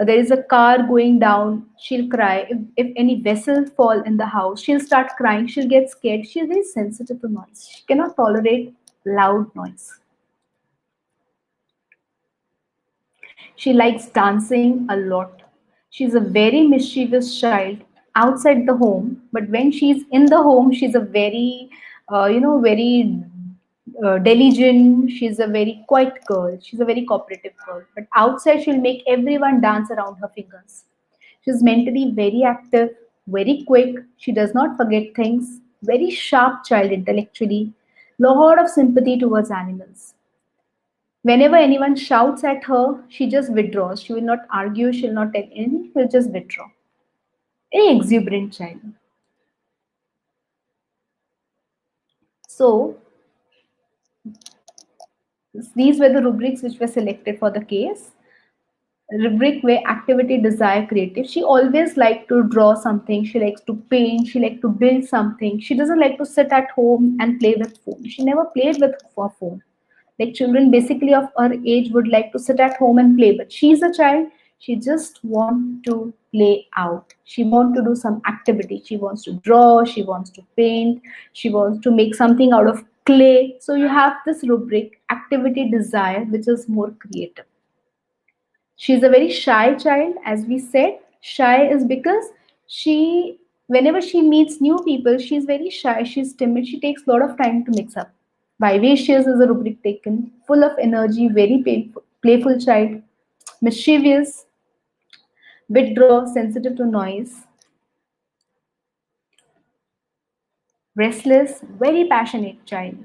There is a car going down, she'll cry. If any vessel fall in the house, she'll start crying. She'll get scared. She's very sensitive to noise. She cannot tolerate loud noise. She likes dancing a lot. She's a very mischievous child outside the home, but when she's in the home, she's a very diligent. She's a very quiet girl. She's a very cooperative girl. But outside, she'll make everyone dance around her fingers. She's mentally very active, very quick. She does not forget things. very sharp child intellectually, lot of sympathy towards animals. Whenever anyone shouts at her, she just withdraws. She will not argue, she will not tell anything, she will just withdraw. Very exuberant child. So, these were the rubrics which were selected for the case. Rubric where activity, desire, creative. She always liked to draw something. She likes to paint. She likes to build something. She doesn't like to sit at home and play with phone. She never played with her phone. Like children basically of her age would like to sit at home and play, but she's a child. She just wants to play out. She wants to do some activity. She wants to draw. She wants to paint. She wants to make something out of clay. So you have this rubric, activity, desire, which is more creative. She's a very shy child, as we said. Shy is because whenever she meets new people, she's very shy, she's timid, she takes a lot of time to mix up. Vivacious is a rubric taken, full of energy, very playful child, mischievous, withdraw, sensitive to noise, restless, very passionate child,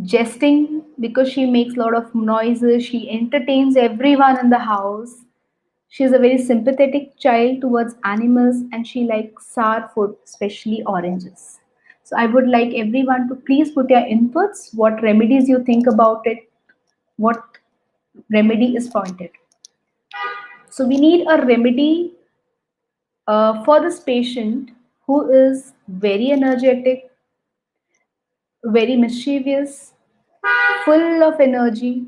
jesting because she makes a lot of noises, she entertains everyone in the house. She's a very sympathetic child towards animals and she likes sour food, especially oranges. So I would like everyone to please put your inputs, what remedies you think about it, what remedy is pointed. So we need a remedy for this patient who is very energetic, very mischievous, full of energy,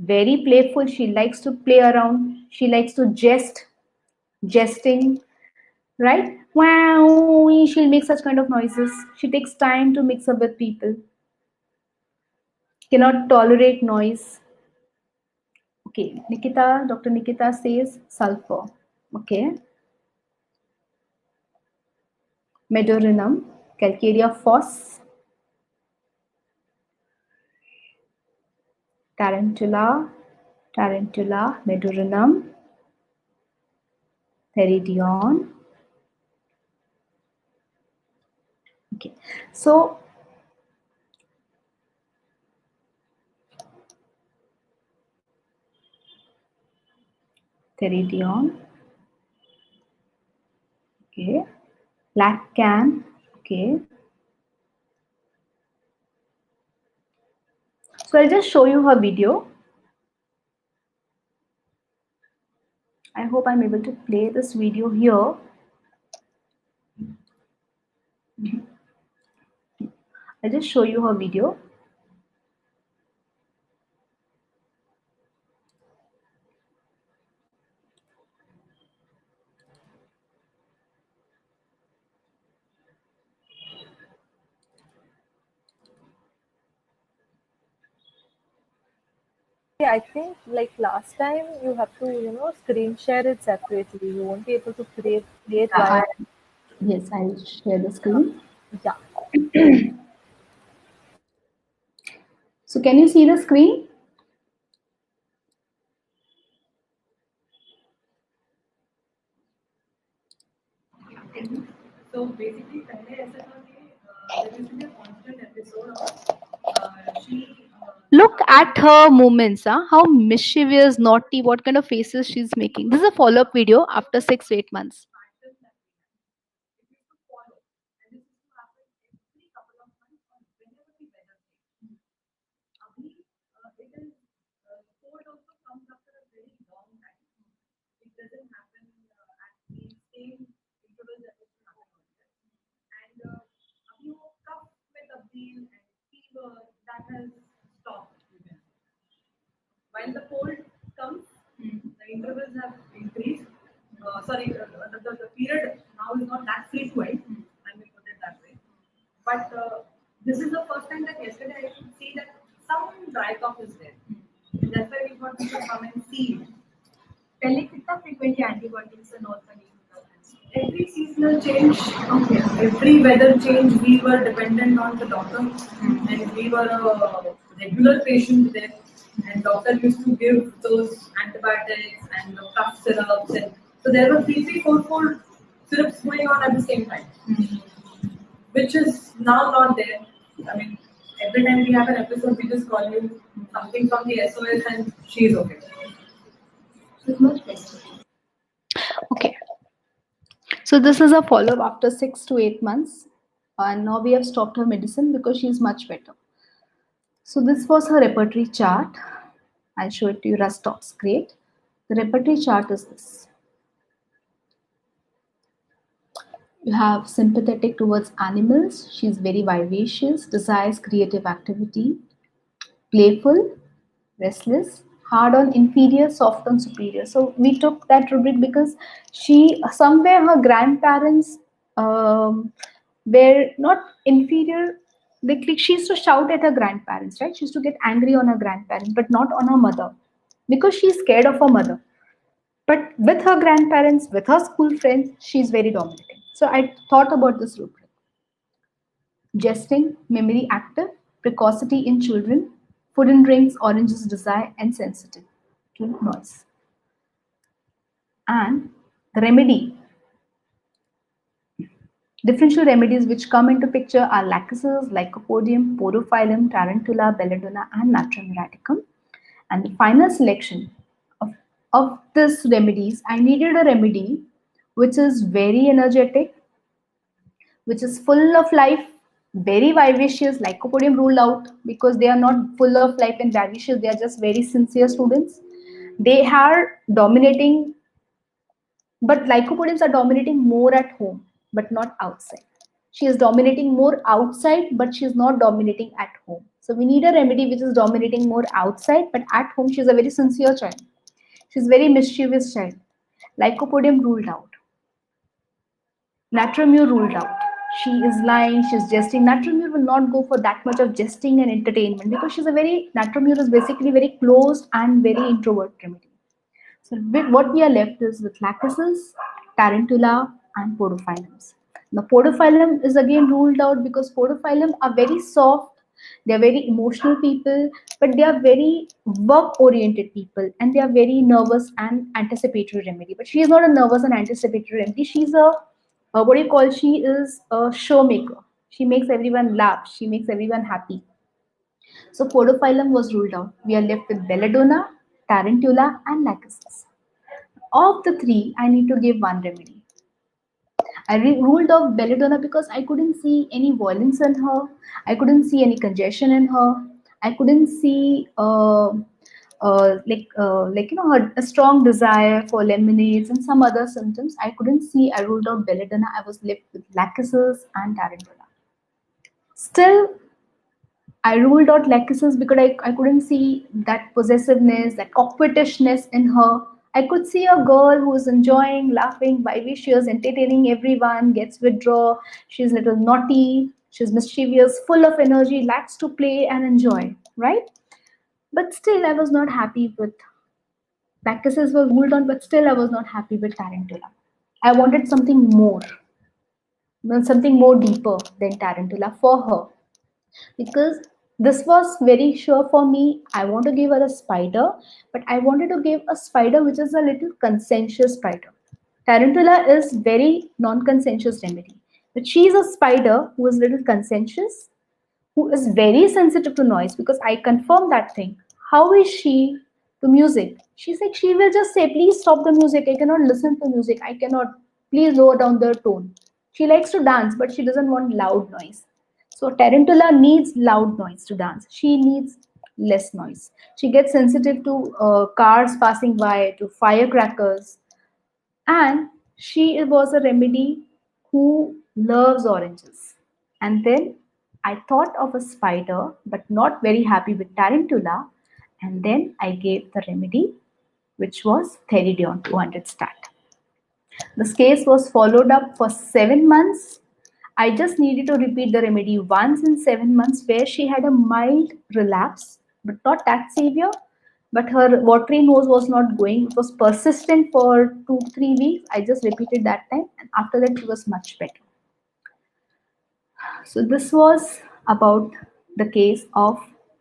very playful. She likes to play around. She likes to jesting, right? Wow, she'll make such kind of noises. She takes time to mix up with people. Cannot tolerate noise. Okay, Nikita, Dr. Nikita says sulfur. Okay. Medorinum, Calcarea phos, tarantula, Medorinum, Theridion. Okay, so Theridion. Okay, Laccan. Okay, so I'll just show you her video. I hope I'm able to play this video here. I'll just show you her video. I think like last time you have to, screen share it separately. You won't be able to play it while. Yes, I'll share the screen. Yeah. So can you see the screen? So basically, पहले ऐसा था कि there used to be a constant episode of she. Look at her movements, huh? How mischievous, naughty, what kind of faces she's making. This is a follow-up video after 6-8 months. That has stopped. While the cold comes, the intervals have increased. The period now is not that frequent. I may put it that way. But this is the first time that yesterday I could see that some dry cough is there. And that's why we thought we should come and see it. पहले कितना frequently antibiotics and all का use होता था? Every seasonal change, okay. Every weather change, we were dependent on the doctor, and we were a regular patient there. And doctor used to give those antibiotics and the cough syrups, and so there were 3, 4 syrups going on at the same time. which is now not there. I mean, every time we have an episode, we just call you something from the SOS and she's okay. She's much better. Okay. So this is a follow-up after 6 to 8 months. And now we have stopped her medicine because she's much better. So this was her repertory chart. I'll show it to you. Rust talks great. The repertory chart is this. You have sympathetic towards animals. She's very vivacious, desires creative activity, playful, restless, hard on inferior, soft on superior. So we took that rubric because she somewhere her grandparents were not inferior. Like she used to shout at her grandparents, right? She used to get angry on her grandparents, but not on her mother because she's scared of her mother. But with her grandparents, with her school friends, she's very dominating. So I thought about this rubric. Jesting, memory active, precocity in children, food and drinks, oranges desire, and sensitive to noise. And the remedy, differential remedies which come into picture are lachesis, lycopodium, porophyllum, tarantula, belladonna, and natrum muraticum. And the final selection of this remedies, I needed a remedy which is very energetic, which is full of life, very vivacious. Lycopodium ruled out because they are not full of life and vivacious, they are just very sincere students. They are dominating, but lycopodiums are dominating more at home, but not outside. She is dominating more outside, but she is not dominating at home. So we need a remedy which is dominating more outside, but at home she is a very sincere child. She's very mischievous child. Lycopodium ruled out. Natramure ruled out. She is lying, she's jesting. Natramure will not go for that much of jesting and entertainment because she's a very, Natramure is basically very closed and very introvert remedy. So what we are left is with lachesis, tarantula, and podophyllums. Now podophyllum is again ruled out because podophyllum are very soft, they are very emotional people, but they are very work-oriented people and they are very nervous and anticipatory remedy. But she is not a nervous and anticipatory remedy. She's a what do you call? She is a showmaker. She makes everyone laugh. She makes everyone happy. So podophyllum was ruled out. We are left with belladonna, tarantula, and lachesis. Of the three, I need to give one remedy. I ruled out belladonna because I couldn't see any violence in her. I couldn't see any congestion in her. I couldn't see her a strong desire for lemonades and some other symptoms. I couldn't see. I ruled out belladonna. I was left with lachesis and tarantula. Still, I ruled out lachesis because I couldn't see that possessiveness, that coquettishness in her. I could see a girl who is enjoying, laughing, vivacious, entertaining everyone, gets withdraw. She's a little naughty, she's mischievous, full of energy, likes to play and enjoy, right? But still, I was not happy with lachesis was ruled on, but still, I was not happy with tarantula. I wanted something more deeper than tarantula for her because this was very sure for me. I want to give her a spider, but I wanted to give a spider which is a little conscientious spider. Tarantula is very non-conscientious remedy, but she is a spider who is little conscientious, who is very sensitive to noise because I confirmed that thing. How is she to music? She's like, she will just say, please stop the music. I cannot listen to music. I cannot, please lower down the tone. She likes to dance, but she doesn't want loud noise. So Tarantula needs loud noise to dance. She needs less noise. She gets sensitive to cars passing by, to firecrackers, and she was a remedy who loves oranges. And then I thought of a spider, but not very happy with tarantula. And then I gave the remedy, which was Theridion 200 stat. This case was followed up for 7 months. I just needed to repeat the remedy once in 7 months where she had a mild relapse, but not that severe. But her watery nose was not going. It was persistent for 2 3 weeks. I just repeated that time, and after that, she was much better. So this was about the case of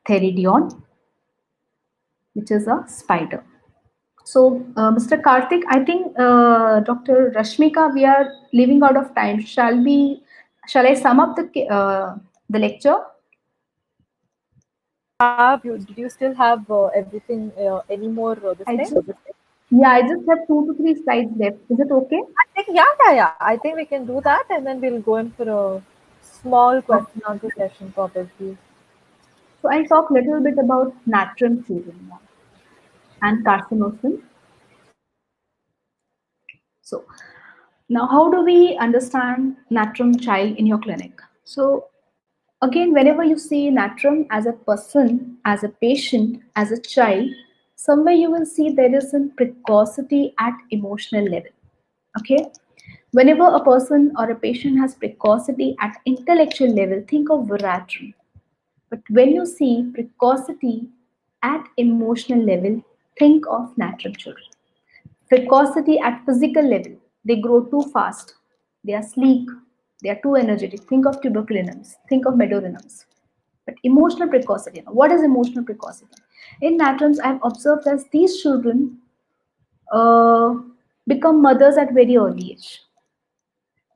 Theridion, which is a spider. So, Mr. Karthik, I think Dr. Rashmika, we are leaving out of time. Shall we Shall I sum up the lecture? Did you still have everything, any more this I thing? just Yeah, I just have 2 to 3 slides left. Is it okay? I think, yeah. I think we can do that, and then we'll go in for a small Okay. question answer session probably. So I'll talk a little bit about natrum children now and carcinosin. So now, how do we understand natrum child in your clinic? So again, whenever you see natrum as a person, as a patient, as a child, somewhere you will see there is some precocity at emotional level. Okay, whenever a person or a patient has precocity at intellectual level, think of veratrum. But when you see precocity at emotional level, think of natrum children. Precocity at physical level, they grow too fast, they are sleek, they are too energetic. Think of tuberculinums, think of medorinums. But emotional precocity, what is emotional precocity? In natrums, I have observed that these children uh, become mothers at very early age.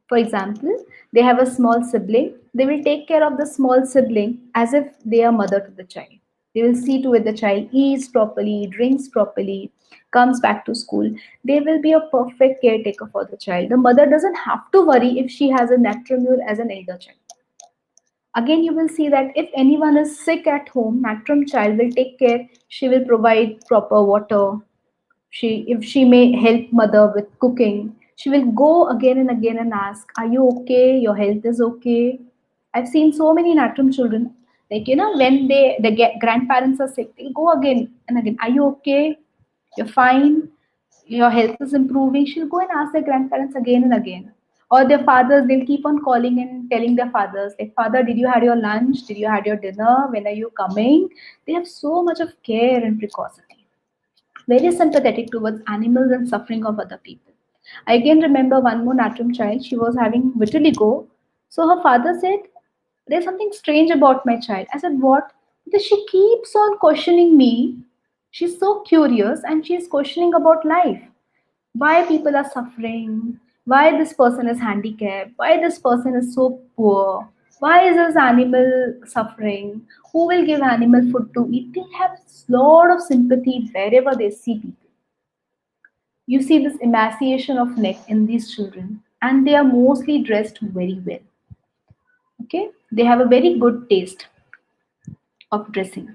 For example, they have a small sibling. They will take care of the small sibling as if they are mother to the child. They will see to it the child eats properly, drinks properly, comes back to school. They will be a perfect caretaker for the child. The mother doesn't have to worry if she has a natrum as an elder child. Again, you will see that if anyone is sick at home, natrum child will take care. She will provide proper water, if she may help mother with cooking, she will go again and again and ask, are you okay? Your health is okay? I've seen so many natrum children, like when the grandparents are sick, they'll go again and again, are you okay? You're fine? Your health is improving? She'll go and ask their grandparents again and again. Or their fathers, they'll keep on calling and telling their fathers, like, Father, did you had your lunch? Did you had your dinner? When are you coming? They have so much of care and precaution, very sympathetic towards animals and suffering of other people. I again remember one more Natrum child, she was having vitiligo. So her father said, there's something strange about my child. I said, what? Because she keeps on questioning me. She's so curious and she's questioning about life. Why people are suffering, why this person is handicapped, why this person is so poor, why is this animal suffering, who will give animal food to eat. They have a lot of sympathy wherever they see people. You see this emaciation of neck in these children, and they are mostly dressed very well. Okay, they have a very good taste of dressing.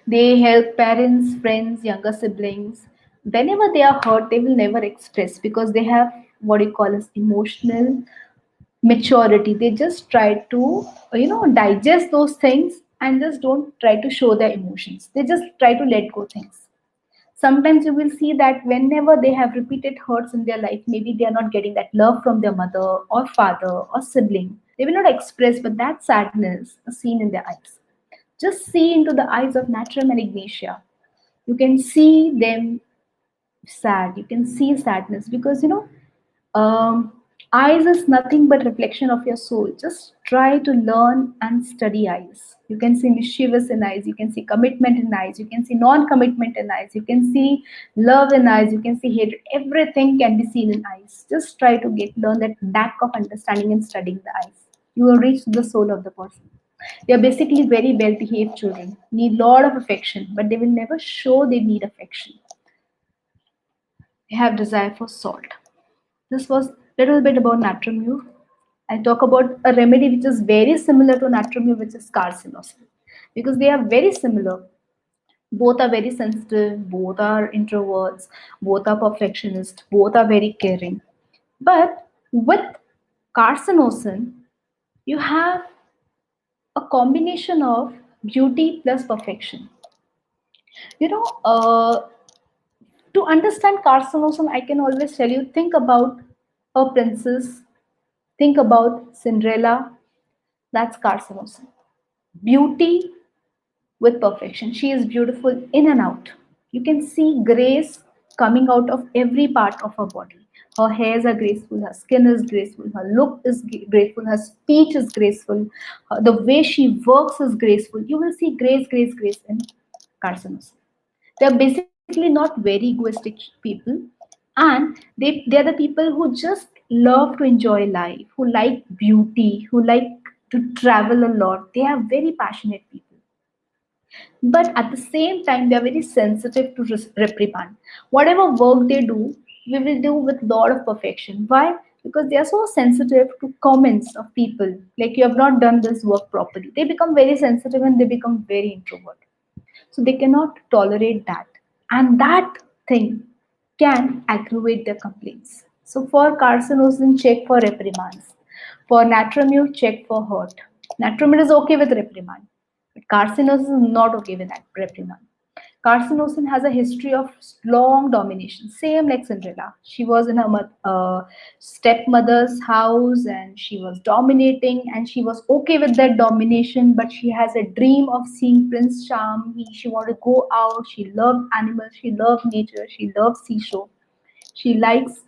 They help parents, friends, younger siblings. Whenever they are hurt, they will never express because they have what you call as emotional maturity. They just try to, digest those things and just don't try to show their emotions. They just try to let go things. Sometimes you will see that whenever they have repeated hurts in their life, maybe they are not getting that love from their mother or father or sibling. They will not express, but that sadness is seen in their eyes. Just see into the eyes of Natrum and Ignatia. You can see them sad. You can see sadness because um, eyes is nothing but reflection of your soul. Just try to learn and study eyes. You can see mischievous in eyes. You can see commitment in eyes. You can see non-commitment in eyes. You can see love in eyes. You can see hatred. Everything can be seen in eyes. Just try to learn that knack of understanding and studying the eyes. You will reach the soul of the person. They are basically very well-behaved children. Need lot of affection, but they will never show they need affection. They have desire for salt. This was a little bit about natrium. I'll talk about a remedy which is very similar to natrium, which is carcinosin, because they are very similar. Both are very sensitive, both are introverts, both are perfectionists, both are very caring. But with carcinosin, you have a combination of beauty plus perfection. You know, to understand carcinosin, I can always tell you think about a princess, think about Cinderella. That's carcinosin. Beauty with perfection. She is beautiful in and out. You can see grace coming out of every part of her body. Her hairs are graceful, her skin is graceful, her look is graceful, her speech is graceful, the way she works is graceful. You will see grace, grace, grace in carcinosin. They are basically not very egoistic people, and they are the people who just love to enjoy life, who like beauty, who like to travel a lot. They are very passionate people. But at the same time, they are very sensitive to reprimand. Whatever work they do, we will do with lot of perfection. Why? Because they are so sensitive to comments of people. Like you have not done this work properly. They become very sensitive and they become very introvert. So they cannot tolerate that. And that thing can aggravate their complaints. So for carcinosin, check for reprimands. For natramine, check for hurt. Natramine is okay with reprimand, but carcinosin is not okay with that reprimand. Carcinosin has a history of long domination, same like Cinderella. She was in her stepmother's house and she was dominating and she was okay with that domination, but she has a dream of seeing Prince Charm. She wanted to go out. She loved animals. She loved nature. She loved seashore. She likes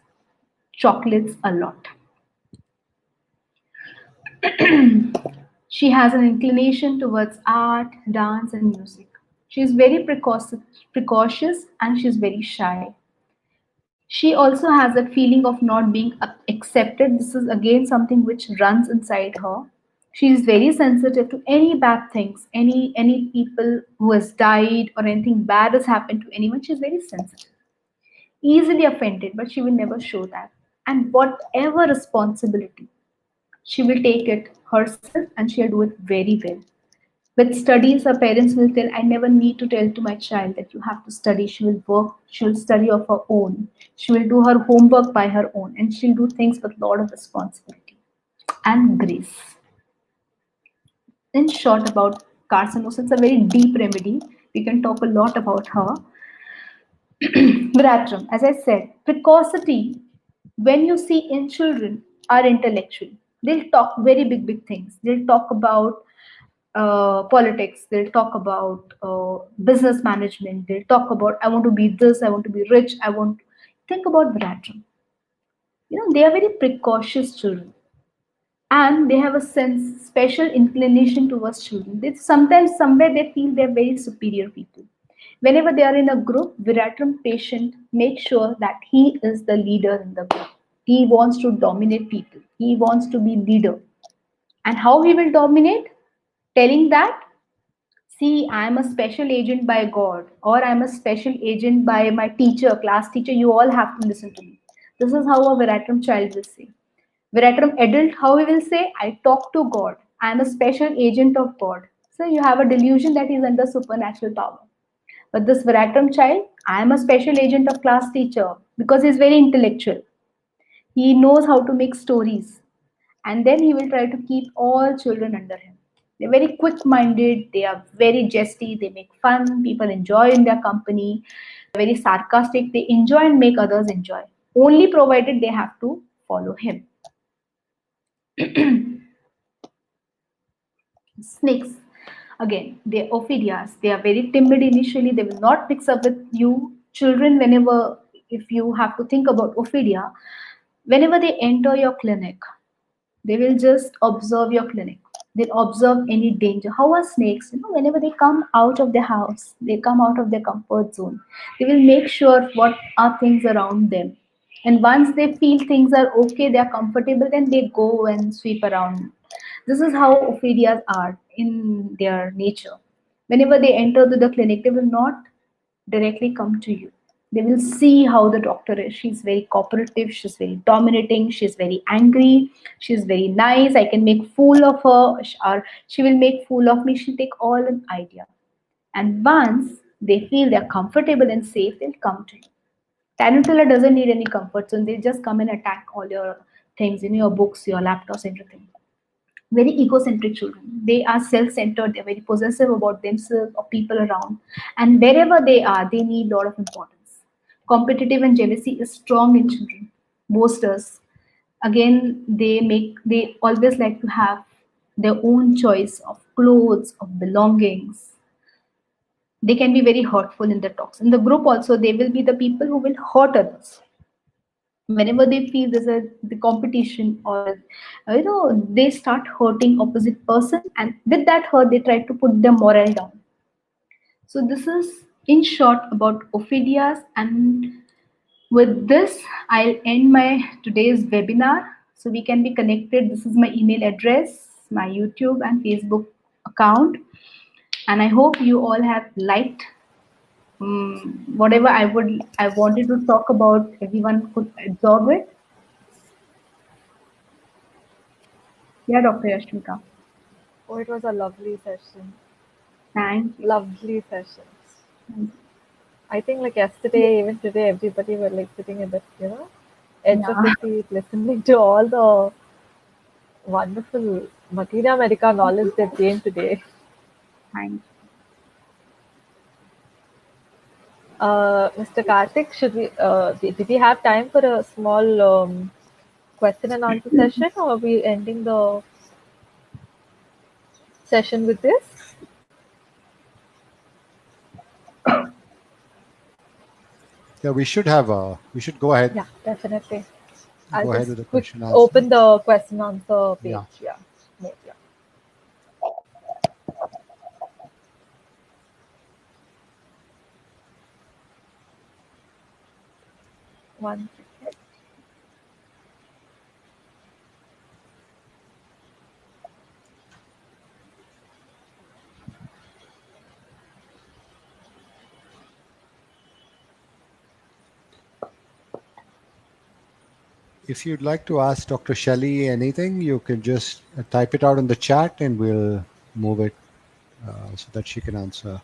chocolates a lot. She has an inclination towards art, dance, and music. She is very precocious and she is very shy. She also has that feeling of not being accepted. This is again something which runs inside her. She is very sensitive to any bad things, any people who has died or anything bad has happened to anyone. She's very sensitive, easily offended, but she will never show that. And whatever responsibility, she will take it herself and she'll do it very well. With studies, her parents will tell, I never need to tell to my child that you have to study. She will work, she will study of her own. She will do her homework by her own and she'll do things with a lot of responsibility and grace. In short, about carcinosis, it's a very deep remedy. We can talk a lot about her. Viratram, as I said, precocity, when you see in children, are intellectual. They'll talk very big things. They'll talk about politics. They'll talk about business management. They'll talk about, I want to be this, I want to be rich, I want. Think about Viratram. They are very precocious children and they have a sense, special inclination towards children. They sometimes, somewhere, they feel they're very superior people. Whenever they are in a group, Viratram patient makes sure that he is the leader in the group. He wants to dominate people. He wants to be leader. And how he will dominate? Telling that, see, I am a special agent by God, or I am a special agent by my teacher, class teacher. You all have to listen to me. This is how a Viratram child will say. Viratram adult, how he will say, I talk to God. I am a special agent of God. So you have a delusion that he is under supernatural power. But this Viratram child, I am a special agent of class teacher because he is very intellectual. He knows how to make stories. And then he will try to keep all children under him. They're very quick minded, they are very jesty, they make fun, people enjoy in their company, they're very sarcastic, they enjoy and make others enjoy. Only provided they have to follow him. Snakes, again, they're ophidias. They are very timid initially. They will not mix up with you. Children, whenever, if you have to think about ophidia, whenever they enter your clinic, they will just observe your clinic. They'll observe any danger. How are snakes? Whenever they come out of their house, they come out of their comfort zone. They will make sure what are things around them. And once they feel things are okay, they are comfortable, then they go and sweep around. This is how ophidias are in their nature. Whenever they enter to the clinic, they will not directly come to you. They will see how the doctor is. She's very cooperative, she's very dominating, she's very angry, she's very nice. I can make fool of her, or she will make fool of me. She'll take all an idea. And once they feel they're comfortable and safe, they'll come to you. Tarantula doesn't need any comfort zone. They just come and attack all your things, your books, your laptops, everything. Very egocentric children. They are self-centered. They're very possessive about themselves or people around. And wherever they are, they need a lot of importance. Competitive and jealousy is strong in children. Boasters. Again, they always like to have their own choice of clothes, of belongings. They can be very hurtful in the talks. In the group also, they will be the people who will hurt others whenever they feel there's the competition, or they start hurting opposite person, and with that hurt they try to put their morale down. So this is in short about ophidias. And With this, I'll end my today's webinar. So we can be connected. This is my email address, my YouTube and Facebook account. And I hope you all have liked whatever I wanted to talk about. Everyone could absorb it. Yeah, Dr. Yashmika. Oh, it was a lovely session. Thank you. Lovely sessions. Thank I think like you. yesterday, even today, everybody were like sitting in the, edge of Yeah, the seat, listening to all the wonderful materia medica knowledge that came today. thank Mr. Karthik, did we have time for a small question and answer session, or are we ending the session with this? Yeah, we should go ahead. Yeah, definitely. I'll Go ahead just with the quick question answer. open the question answer page. Yeah. Yeah. Mode, yeah. One second. If you'd like to ask Dr. Shelly anything, you can just type it out in the chat and we'll move it so that she can answer.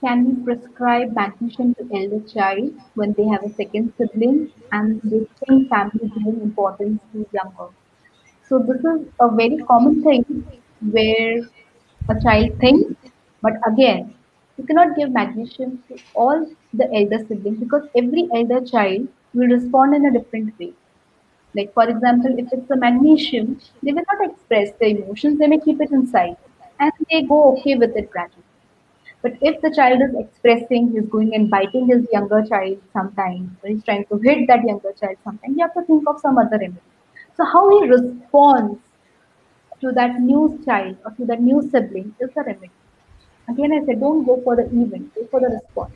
Can we prescribe magnesium to elder child when they have a second sibling and they think family is giving importance to younger? So this is a very common thing where a child thinks, but again, you cannot give magnesium to all the elder siblings because every elder child will respond in a different way. Like for example, if it's a magnesium, they will not express their emotions, they may keep it inside and they go okay with it gradually. But if the child is expressing, he's going and biting his younger child sometimes, or he's trying to hit that younger child sometimes, you have to think of some other remedy. So how he responds to that new child or to that new sibling is the remedy. Again, I said, don't go for the event, go for the response.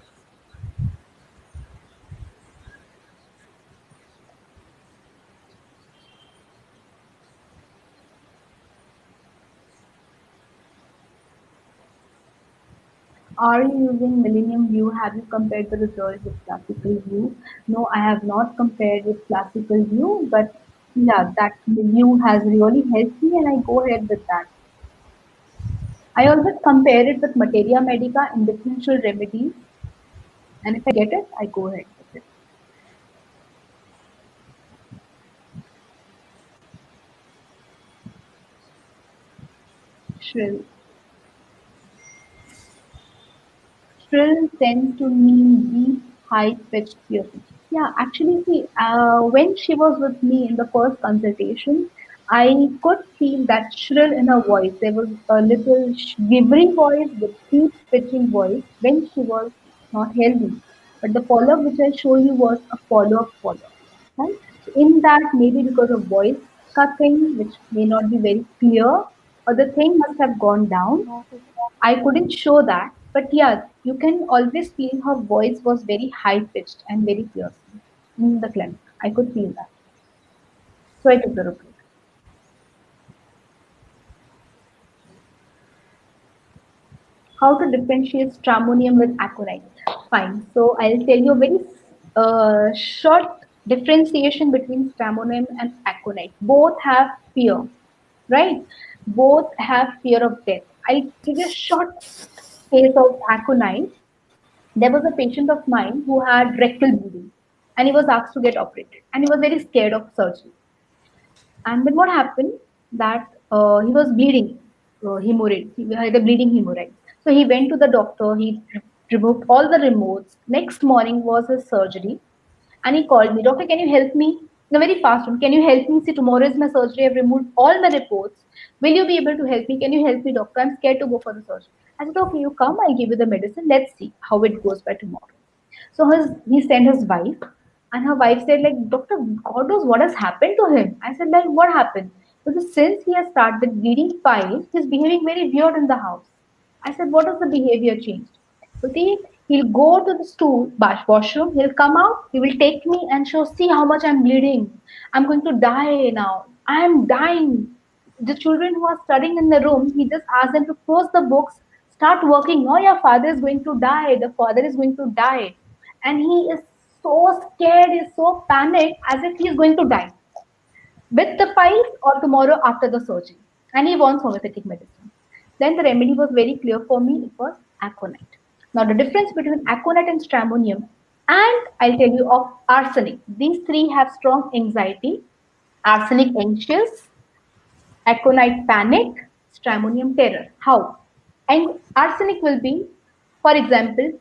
Are you using Millennium View? Have you compared the results with Classical View? No, I have not compared with Classical View, but yeah, that view has really helped me and I go ahead with that. I always compare it with Materia Medica and differential remedies, and if I get it, I go ahead with it. Shrill. Shrill tends to mean deep, high-pitched piercing. Yeah, actually, see, when she was with me in the first consultation, I could feel that shrill in her voice. There was a little quivering voice with deep pitching voice when she was not healthy. But the follow-up which I show you was a follow-up, right? So in that, maybe because of voice cutting, which may not be very clear, or the thing must have gone down. I couldn't show that, but yeah, you can always feel her voice was very high pitched and very piercing in the clinic. I could feel that. So I took the report. How to differentiate stramonium with aconite? Fine. So I'll tell you a very short differentiation between stramonium and aconite. Both have fear, right? Both have fear of death. I'll give you a short case of aconite. There was a patient of mine who had rectal bleeding and he was asked to get operated and he was very scared of surgery. And then what happened that he was bleeding hemorrhage. He had a bleeding hemorrhage. So he went to the doctor. He removed all the remotes. Next morning was his surgery, and he called me, doctor, can you help me? In a very fast one, can you help me? See, tomorrow is my surgery. I've removed all my reports. Will you be able to help me? Can you help me, doctor? I'm scared to go for the surgery. I said, okay, you come. I'll give you the medicine. Let's see how it goes by tomorrow. So he sent his wife, and her wife said, like, Doctor, God knows what has happened to him. I said, like, what happened? Because since he has started bleeding piles, he's behaving very weird in the house. I said, what is the behavior changed? Kuti, he'll go to the stool, washroom, he'll come out, he will take me and show, see how much I'm bleeding. I'm going to die now. I am dying. The children who are studying in the room, he just asks them to close the books, start working. No, your father is going to die. The father is going to die. And he is so scared, he's so panicked as if he is going to die with the piles or tomorrow after the surgery. And he wants homeopathic medicine. Then the remedy was very clear for me. It was aconite. Now the difference between aconite and stramonium, and I'll tell you of arsenic. These three have strong anxiety. Arsenic anxious, aconite panic, stramonium terror. How? And arsenic will be, for example,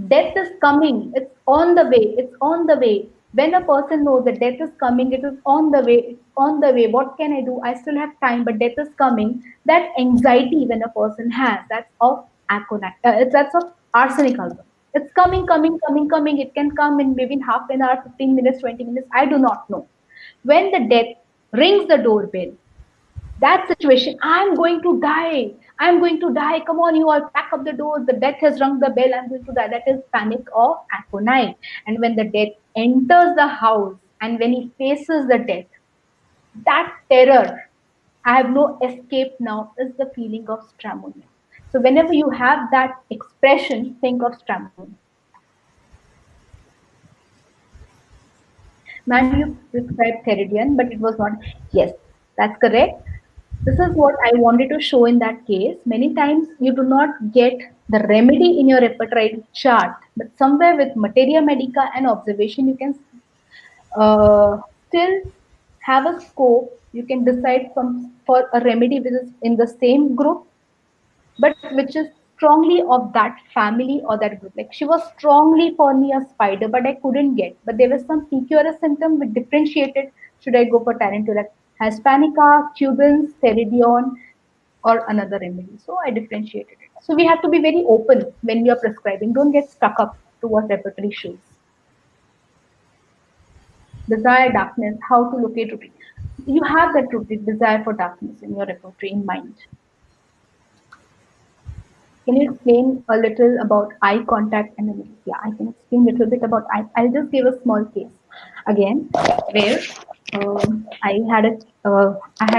death is coming, it's on the way, it's on the way. When a person knows that death is coming, it is on the way, it's on the way. What can I do? I still have time, but death is coming. That anxiety when a person has, that's of aconite, that's of arsenic also. It's coming, coming, coming, coming. It can come in maybe in half an hour, 15 minutes, 20 minutes. I do not know. When the death rings the doorbell, that situation, I'm going to die, I'm going to die, come on, you all pack up the doors, the death has rung the bell, I'm going to die. That is panic or aconite. And when the death enters the house and when he faces the death, that terror, I have no escape now, is the feeling of stramonium. So whenever you have that expression, think of stramonium. Ma'am, you prescribed Theridion, but it was not. Yes, that's correct. This is what I wanted to show in that case. Many times you do not get the remedy in your repertoire chart, but somewhere with materia medica and observation, you can still have a scope. You can decide for a remedy which is in the same group but which is strongly of that family or that group. Like she was strongly for me a spider, but I couldn't get. But there was some PQRS symptom which differentiated. Should I go for Tarantula, Hispanica, Cubans, Theridion, or another remedy? So I differentiated it. So we have to be very open when we are prescribing. Don't get stuck up to what repertory shows. Desire darkness, how to locate routine. You have that routine, desire for darkness in your repertory in mind. Can you explain a little about eye contact and memory? Yeah, I can explain a little bit about eye. I'll just give a small case again, where I had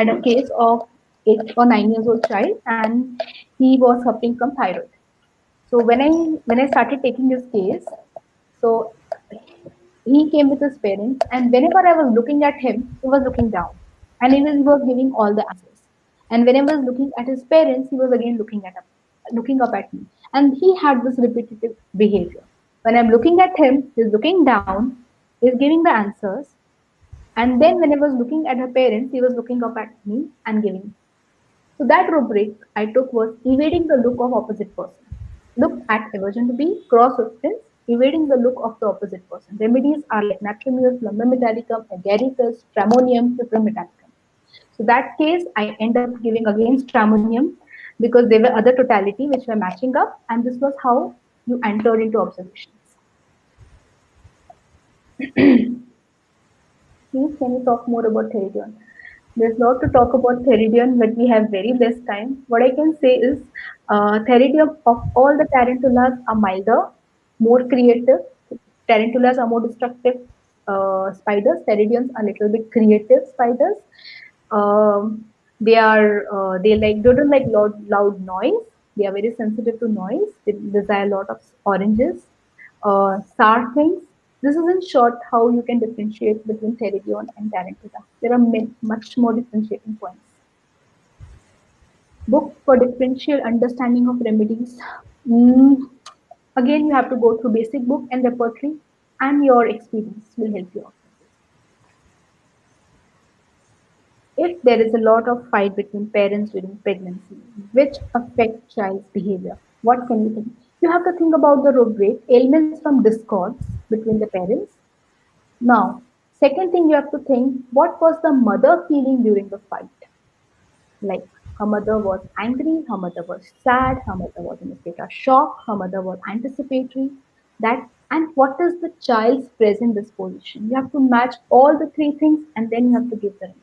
a case of 8 or 9 years old child, and he was suffering from thyroid. So when I started taking his case, so he came with his parents, and whenever I was looking at him, he was looking down, and he was giving all the answers. And whenever I was looking at his parents, he was again looking up at me, and he had this repetitive behavior. When I'm looking at him, he's looking down, he's giving the answers, and then when I was looking at her parents, he was looking up at me and giving. So that rubric I took was evading the look of opposite person. Look at aversion to be cross reference, evading the look of the opposite person. Remedies are like natriumurate, lumbum metallicum, agaricus, stramonium, cyprium metallicum. So that case I end up giving again stramonium because there were other totality which were matching up, and this was how you entered into observations. Please, can you talk more about Theridion? There's a lot to talk about Theridion, but we have very less time. What I can say is, Theridion of all the tarantulas are milder, more creative. Tarantulas are more destructive spiders. Theridions are a little bit creative spiders. They don't like loud noise. They are very sensitive to noise. They desire a lot of oranges, sour things. This is in short how you can differentiate between Theridion and Tarantula. There are much more differentiating points. Book for differential understanding of remedies. Mm, Again, you have to go through basic book and repertory, and your experience will help you out. If there is a lot of fight between parents during pregnancy, which affect child's behavior, what can you think? You have to think about the rubric ailments from discords between the parents. Now, second thing you have to think, what was the mother feeling during the fight? Like her mother was angry, her mother was sad, her mother was in a state of shock, her mother was anticipatory. That and what is the child's present disposition? You have to match all the three things and then you have to give the remedy.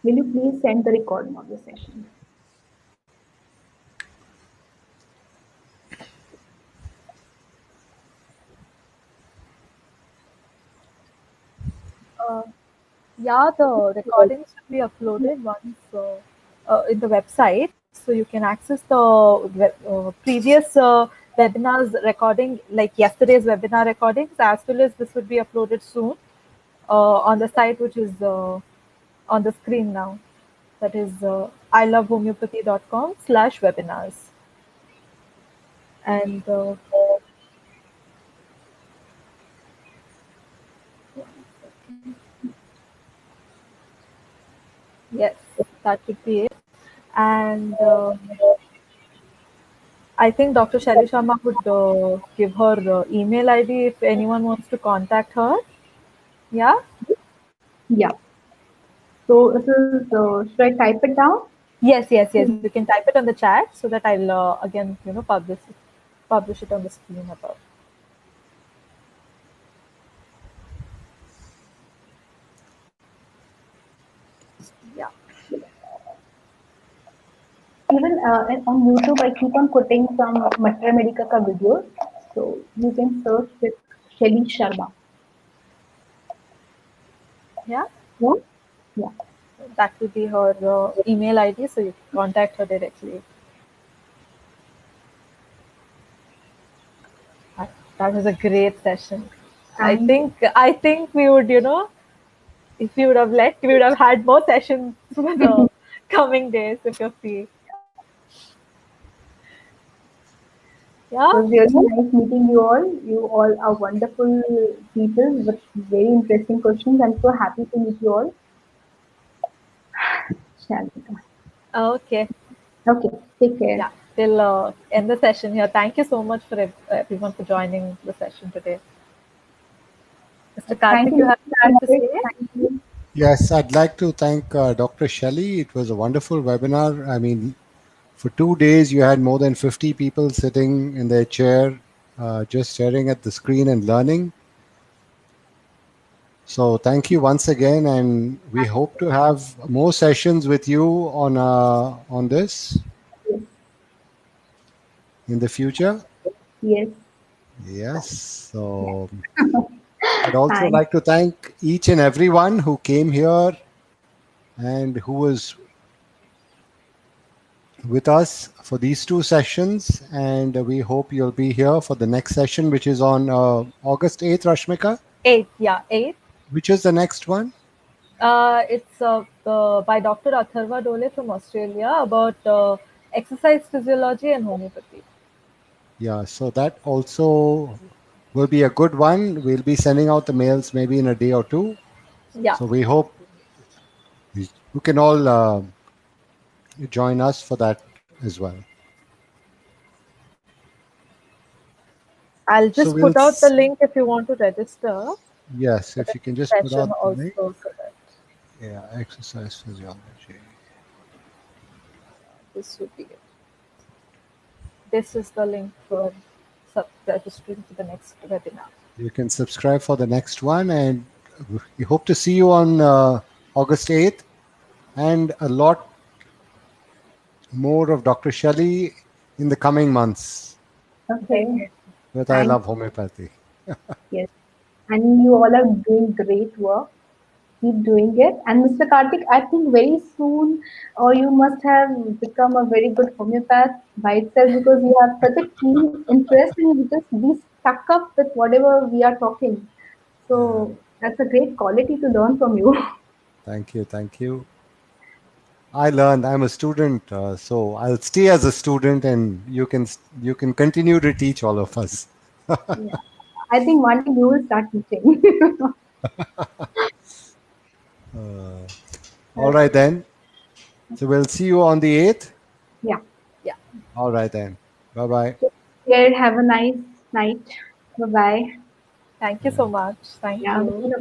Will you please send the recording of the session? Uh, yeah, the recordings will be uploaded once in the website, so you can access the previous webinars recording, like yesterday's webinar recordings, as well as this would be uploaded soon on the site, which is on the screen now. That is ilovehomeopathy.com/webinars. And yes, that would be it. And I think Dr. Shelly Sharma would give her email ID if anyone wants to contact her. Yeah. Yeah. So this is, should I type it down? Yes, yes, yes. You can type it on the chat so that I'll again, publish it on the screen above. Yeah. Even and on YouTube, I keep on putting some Matra Medica ka videos. So you can search with Shelly Sharma. Yeah. Yeah. Yeah. That will be her email ID, so you can contact her directly. That was a great session. Thank you. I think we would, if you would have let, we would have had more sessions for the coming days if you're free. It Yeah. was really nice meeting you all. You all are wonderful people with very interesting questions. I'm so happy to meet you all. Shalika. Okay. Okay, take care. Yeah. We'll end the session here. Thank you so much for everyone for joining the session today. Mr. Thank Karthik, you you, have Mr. anything to Karthik. say? Thank you. Yes, I'd like to thank Dr. Shelley. It was a wonderful webinar. I mean, for 2 days, you had more than 50 people sitting in their chair, just staring at the screen and learning. So, thank you once again, and we hope to have more sessions with you on this Yes. in the future. Yes. Yes. So, I'd also Thanks. like to thank each and everyone who came here and who was with us for these two sessions. And we hope you'll be here for the next session, which is on August 8th, Rashmika. 8. Yeah, 8. Which is the next one? It's by Dr. Atharva Dole from Australia about exercise physiology and homeopathy. Yeah, so that also will be a good one. We'll be sending out the mails maybe in a day or two. Yeah. So we hope you can all join us for that as well. I'll So just put out the link if you want to register yes, for the if you can next just put session out the link. also. So that Yeah, exercise physiology. this would be it. This is the link for registering for the next webinar. You can subscribe for the next one, and we hope to see you on August 8th, and a lot more of Dr. Shelley in the coming months Okay. with I Thanks. Love Homeopathy. Yes. And you all are doing great work. Keep doing it. And Mr. Karthik, I think very soon, or you must have become a very good homeopath by itself because you have such a keen interest and you just be stuck up with whatever we are talking. Yeah, So that's a great quality to learn from you. thank you, thank you. I learned. I'm a student, so I'll stay as a student, and you can continue to teach all of us. Yeah. I think one day you will start teaching. All right then. So we'll see you on the 8th. Yeah. Yeah. All right then. Bye bye. Take care. Have a nice night. Bye bye. Thank you so much. Thank Yeah. you.